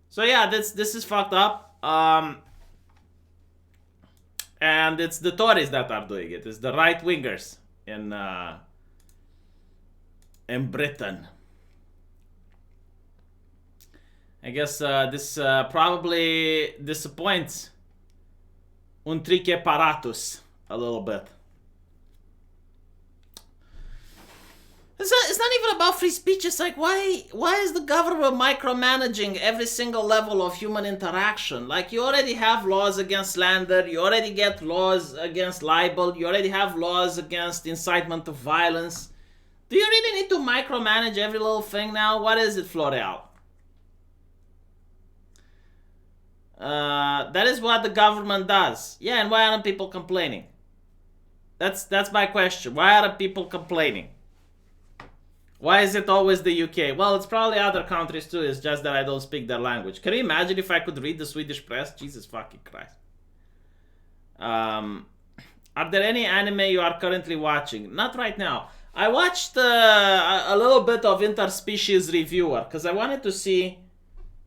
So yeah, this is fucked up. And it's the Tories that are doing it. It's the right-wingers in Britain. I guess this probably disappoints Untrique Paratus a little bit. It's not even about free speech. It's like, why is the government micromanaging every single level of human interaction? Like, you already have laws against slander, you already get laws against libel, you already have laws against incitement to violence. Do you really need to micromanage every little thing now? What is it, Floreal? That is what the government does. Yeah, and why aren't people complaining? That's my question. Why aren't people complaining? Why is it always the UK? Well, it's probably other countries too. It's just that I don't speak their language. Can you imagine if I could read the Swedish press? Jesus fucking Christ. Are there any anime you are currently watching? Not right now. I watched a little bit of Interspecies Reviewer because I wanted to see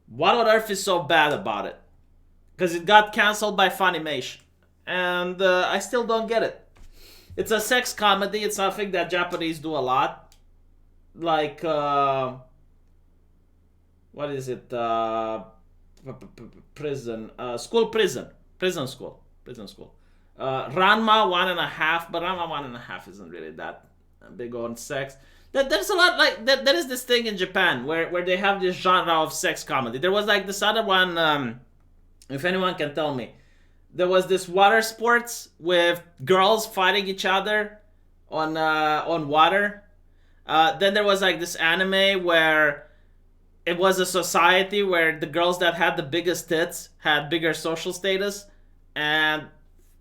what on earth is so bad about it. Because it got cancelled by Funimation. And I still don't get it. It's a sex comedy. It's something that Japanese do a lot. Like, what is it? Prison. Prison school. Ranma 1.5, but Ranma 1.5 isn't really that big on sex. There's a lot, like, there is this thing in Japan where they have this genre of sex comedy. There was like this other one, if anyone can tell me. There was this water sports with girls fighting each other on water. Then there was like this anime where it was a society where the girls that had the biggest tits had bigger social status, and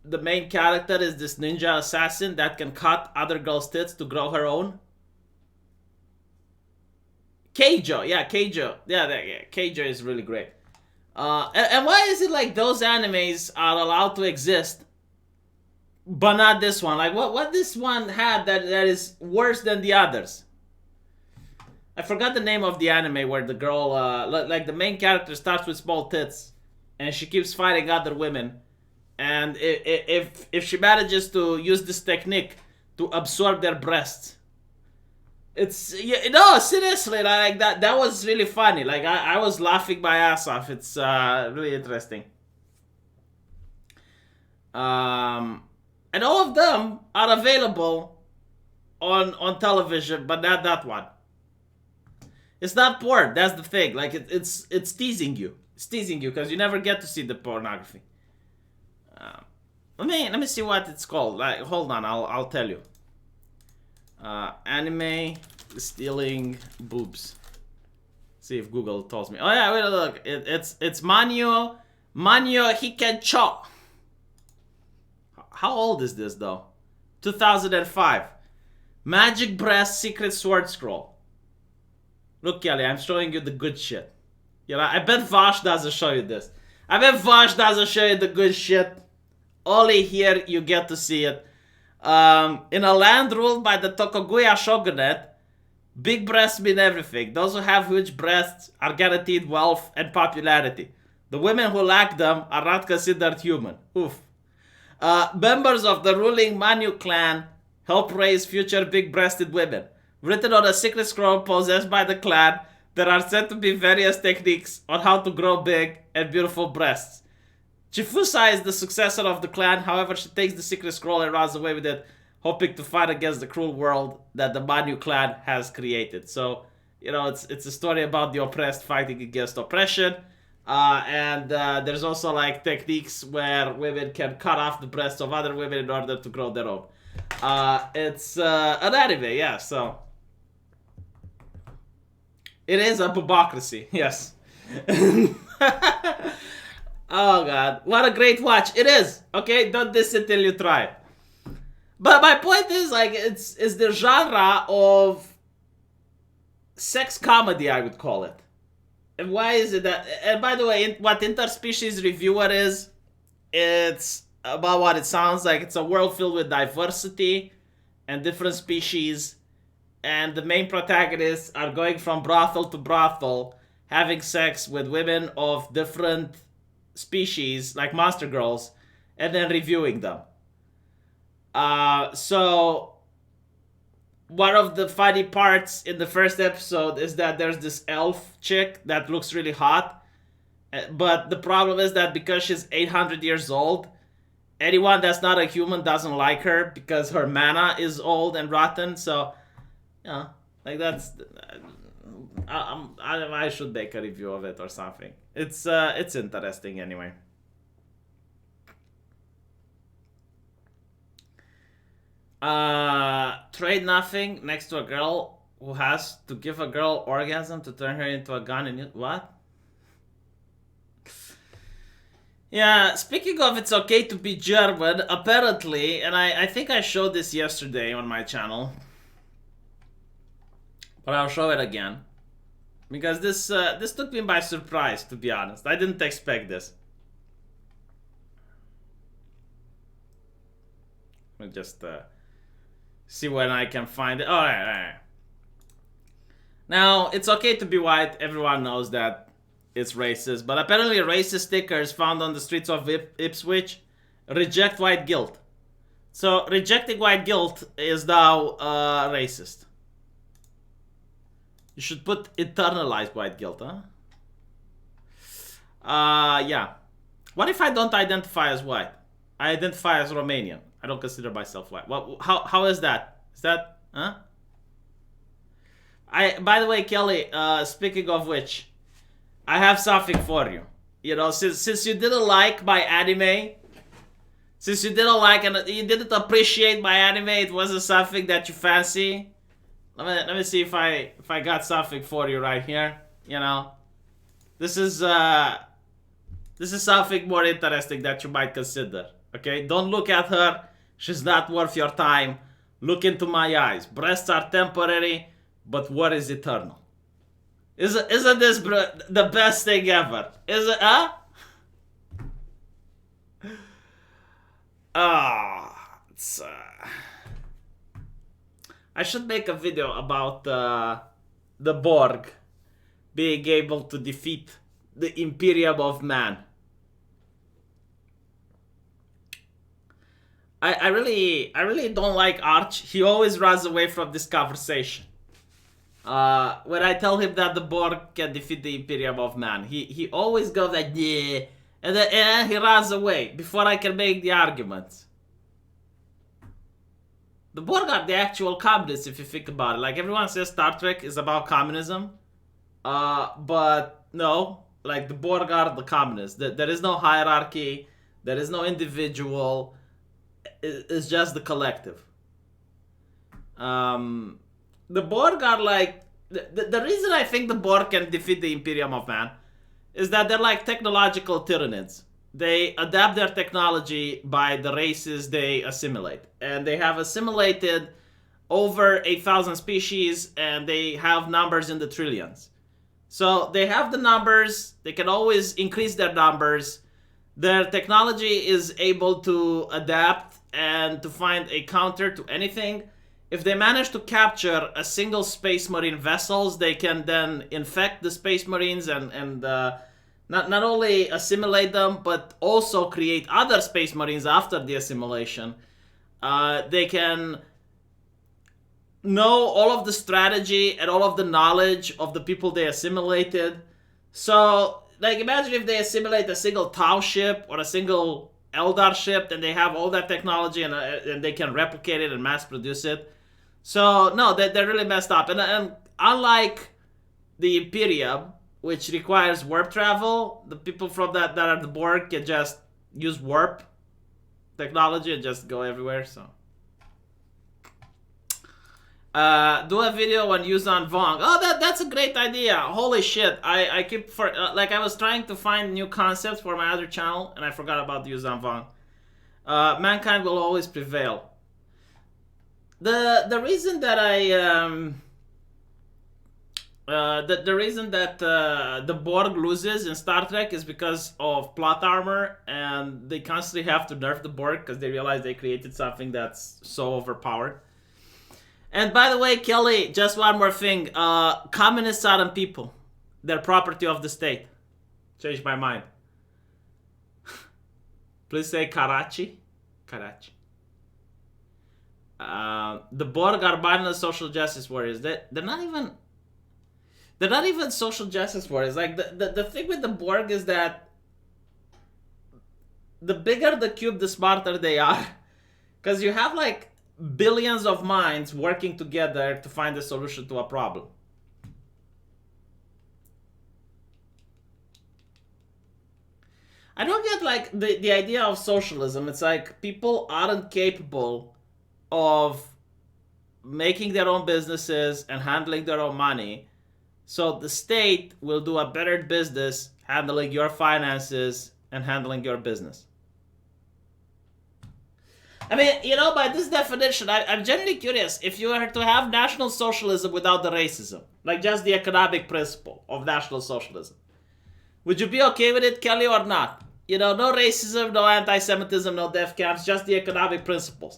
the main character is this ninja assassin that can cut other girls' tits to grow her own. Keijo, yeah, Keijo. Yeah, Keijo is really great. And why is it like those animes are allowed to exist, but not this one? Like, what this one had that is worse than the others? I forgot the name of the anime where the girl, like the main character starts with small tits, and she keeps fighting other women. And if she manages to use this technique to absorb their breasts, it's, no, seriously, like that was really funny. Like, I was laughing my ass off. It's really interesting. And all of them are available on television, but not that one. It's not porn. That's the thing. Like, it's teasing you. It's teasing you because you never get to see the pornography. Let me see what it's called. Like, hold on, I'll tell you. Anime stealing boobs. See if Google tells me. Oh yeah, wait, look. It's Manyo Hikencho. How old is this though? 2005. Magic Breast Secret Sword Scroll. Look, Kelly, I'm showing you the good shit. You know, I bet Vosh doesn't show you this. I bet Vosh doesn't show you the good shit. Only here you get to see it. In a land ruled by the Tokugawa shogunate, big breasts mean everything. Those who have huge breasts are guaranteed wealth and popularity. The women who lack them are not considered human. Oof. Members of the ruling Manyu clan help raise future big-breasted women. Written on a secret scroll possessed by the clan, There are said to be various techniques on how to grow big and beautiful breasts. Chifusa is the successor of the clan, however she takes the secret scroll and runs away with it, hoping to fight against the cruel world that the Manyu clan has created. So, you know, it's a story about the oppressed fighting against oppression. And there's also like techniques where women can cut off the breasts of other women in order to grow their own. It's an anime, yeah, so... It is a bubocracy, yes. Oh god, what a great watch. It is, okay? Don't diss it till you try it. But my point is, like, it's the genre of sex comedy, I would call it. And why is it that... And by the way, what Interspecies Reviewer is, it's about what it sounds like. It's a world filled with diversity and different species. And the main protagonists are going from brothel to brothel, having sex with women of different species, like monster girls, and then reviewing them. So one of the funny parts in the first episode is that there's this elf chick that looks really hot. But the problem is that because she's 800 years old, anyone that's not a human doesn't like her because her mana is old and rotten. So, you know, like that's... I should make a review of it or something. It's interesting anyway. Trade nothing next to a girl who has to give a girl orgasm to turn her into a gun and what? Yeah, speaking of it's okay to be German, apparently, and I think I showed this yesterday on my channel, but I'll show it again. Because this took me by surprise, to be honest. I didn't expect this. Let me just see when I can find it. Alright. Now, it's okay to be white. Everyone knows that it's racist. But apparently racist stickers found on the streets of Ipswich reject white guilt. So, rejecting white guilt is now racist. You should put internalized white guilt, huh? Yeah. What if I don't identify as white? I identify as Romanian. I don't consider myself white. What? How is that? Is that, huh? By the way, Kelly, speaking of which, I have something for you. You know, since you didn't like my anime, since you didn't like and you didn't appreciate my anime, it wasn't something that you fancy. Let me see if I got something for you right here. You know, this is something more interesting that you might consider. Okay, don't look at her. She's not worth your time. Look into my eyes. Breasts are temporary, but what is eternal? Isn't this the best thing ever? Is it? Huh? It's. I should make a video about the Borg being able to defeat the Imperium of Man. I really don't like Arch. He always runs away from this conversation. When I tell him that the Borg can defeat the Imperium of Man, he always goes like, yeah, and then he runs away before I can make the arguments. The Borg are the actual communists, if you think about it. Like, everyone says Star Trek is about communism. But no. Like, the Borg are the communists. There is no hierarchy. There is no individual. It's just the collective. The Borg are like... The reason I think the Borg can defeat the Imperium of Man is that they're like technological tyrannids. They adapt their technology by the races they assimilate. And they have assimilated over 8,000 species, and they have numbers in the trillions. So they have the numbers, they can always increase their numbers. Their technology is able to adapt and to find a counter to anything. If they manage to capture a single Space Marine vessels, they can then infect the Space Marines and not only assimilate them, but also create other Space Marines after the assimilation. They can know all of the strategy and all of the knowledge of the people they assimilated. So, like, imagine if they assimilate a single Tau ship or a single Eldar ship, and they have all that technology and they can replicate it and mass produce it. So, no, they're really messed up. And unlike the Imperium, which requires warp travel, the people from that are the Borg can just use warp technology and just go everywhere, so. Do a video on Yuzhan Vong. Oh, that's a great idea. Holy shit. I keep I was trying to find new concepts for my other channel and I forgot about Yuzhan Vong. Mankind will always prevail. The reason that the reason that the Borg loses in Star Trek is because of plot armor, and they constantly have to nerf the Borg because they realize they created something that's so overpowered. And by the way, Kelly, just one more thing. Communists aren't people. They're property of the state. Changed my mind. Please say Karachi. Karachi. The Borg are mindless social justice warriors. They're not even social justice warriors. Like, the thing with the Borg is that the bigger the cube, the smarter they are. Because you have, like, billions of minds working together to find a solution to a problem. I don't get, like, the idea of socialism. It's like people aren't capable of making their own businesses and handling their own money. So the state will do a better business handling your finances and handling your business. I mean, you know, by this definition, I'm genuinely curious. If you were to have National Socialism without the racism, like just the economic principle of National Socialism, would you be okay with it, Kelly, or not? You know, no racism, no anti-Semitism, no death camps, just the economic principles.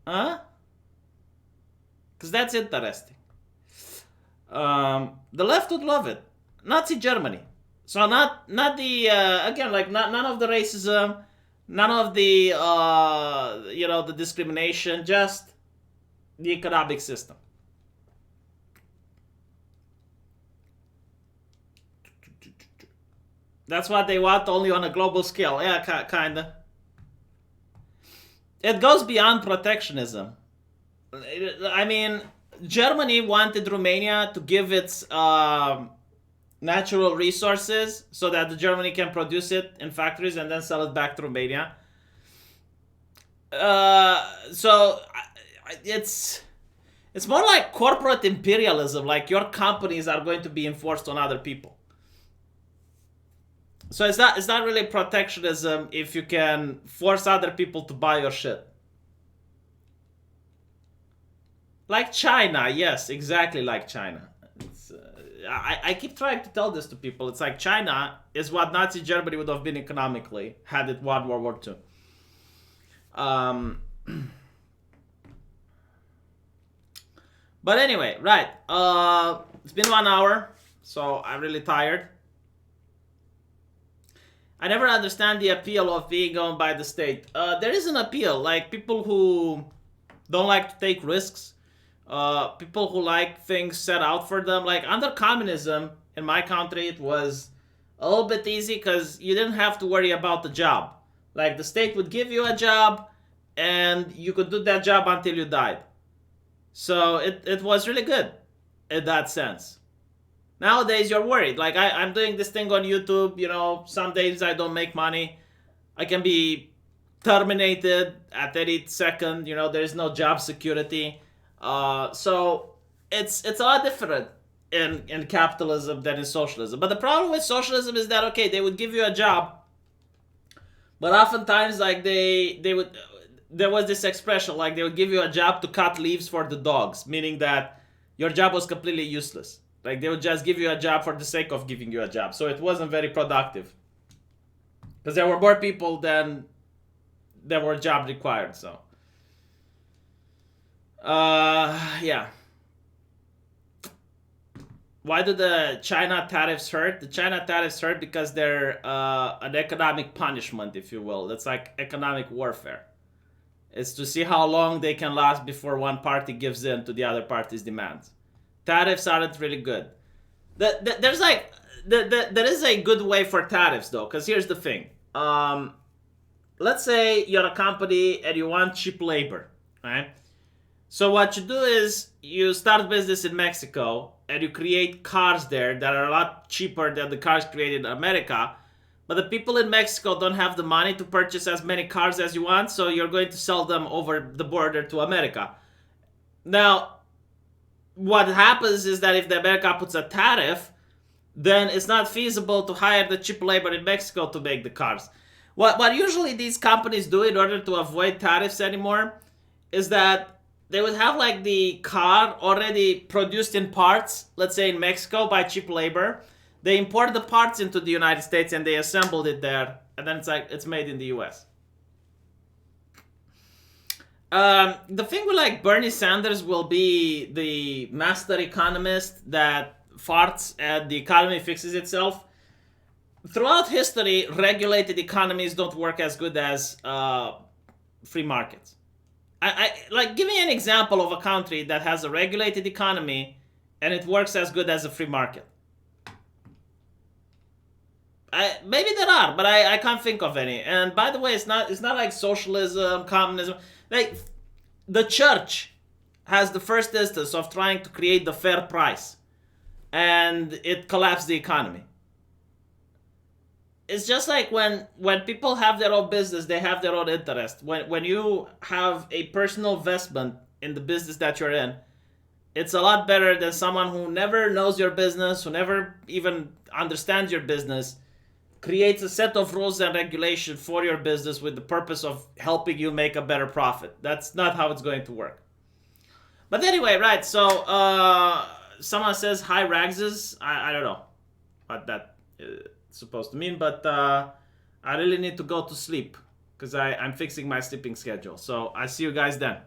Huh? Because that's interesting. The left would love it. Nazi Germany. So not the again, like, none of the racism, none of the you know, the discrimination, just the economic system. That's what they want, only on a global scale. Yeah, kinda. It goes beyond protectionism. I mean, Germany wanted Romania to give its natural resources so that Germany can produce it in factories and then sell it back to Romania. So it's more like corporate imperialism, like your companies are going to be enforced on other people. So it's not really protectionism if you can force other people to buy your shit. Like China, yes, exactly like China. I keep trying to tell this to people. It's like China is what Nazi Germany would have been economically had it won World War II. But anyway, right. It's been 1 hour, so I'm really tired. I never understand the appeal of being owned by the state. There is an appeal, like people who don't like to take risks. People who like things set out for them. Like under communism in my country, it was a little bit easy because you didn't have to worry about the job. Like the state would give you a job and you could do that job until you died. So it was really good in that sense. Nowadays you're worried. Like I'm doing this thing on YouTube, you know, some days I don't make money. I can be terminated at any second, you know, there's no job security. So it's a lot different in capitalism than in socialism. But the problem with socialism is that, okay, they would give you a job, but oftentimes, like, they would, there was this expression, like, they would give you a job to cut leaves for the dogs, meaning that your job was completely useless. Like, they would just give you a job for the sake of giving you a job. So it wasn't very productive. Because there were more people than there were jobs required, so. Yeah. Why do the China tariffs hurt? The China tariffs hurt because they're an economic punishment, if you will. It's like economic warfare. It's to see how long they can last before one party gives in to the other party's demands. Tariffs aren't really good. There is a good way for tariffs, though, because here's the thing. Let's say you're a company and you want cheap labor, right? So what you do is you start business in Mexico and you create cars there that are a lot cheaper than the cars created in America. But the people in Mexico don't have the money to purchase as many cars as you want, so you're going to sell them over the border to America. Now, what happens is that if the America puts a tariff, then it's not feasible to hire the cheap labor in Mexico to make the cars. What usually these companies do in order to avoid tariffs anymore is that they would have like the car already produced in parts, let's say in Mexico by cheap labor. They import the parts into the United States and they assembled it there, and then it's made in the US. The thing with like Bernie Sanders will be the master economist that farts and the economy fixes itself. Throughout history, regulated economies don't work as good as free markets. Give me an example of a country that has a regulated economy and it works as good as a free market. Maybe there are, but I can't think of any. And by the way, it's not like socialism, communism. Like the church has the first instance of trying to create the fair price, and it collapsed the economy. It's just like when people have their own business, they have their own interest. When you have a personal investment in the business that you're in, it's a lot better than someone who never knows your business, who never even understands your business, creates a set of rules and regulations for your business with the purpose of helping you make a better profit. That's not how it's going to work. But anyway, right, so someone says hi Ragses. I don't know what that is supposed to mean, but I really need to go to sleep because I'm fixing my sleeping schedule. So I see you guys then.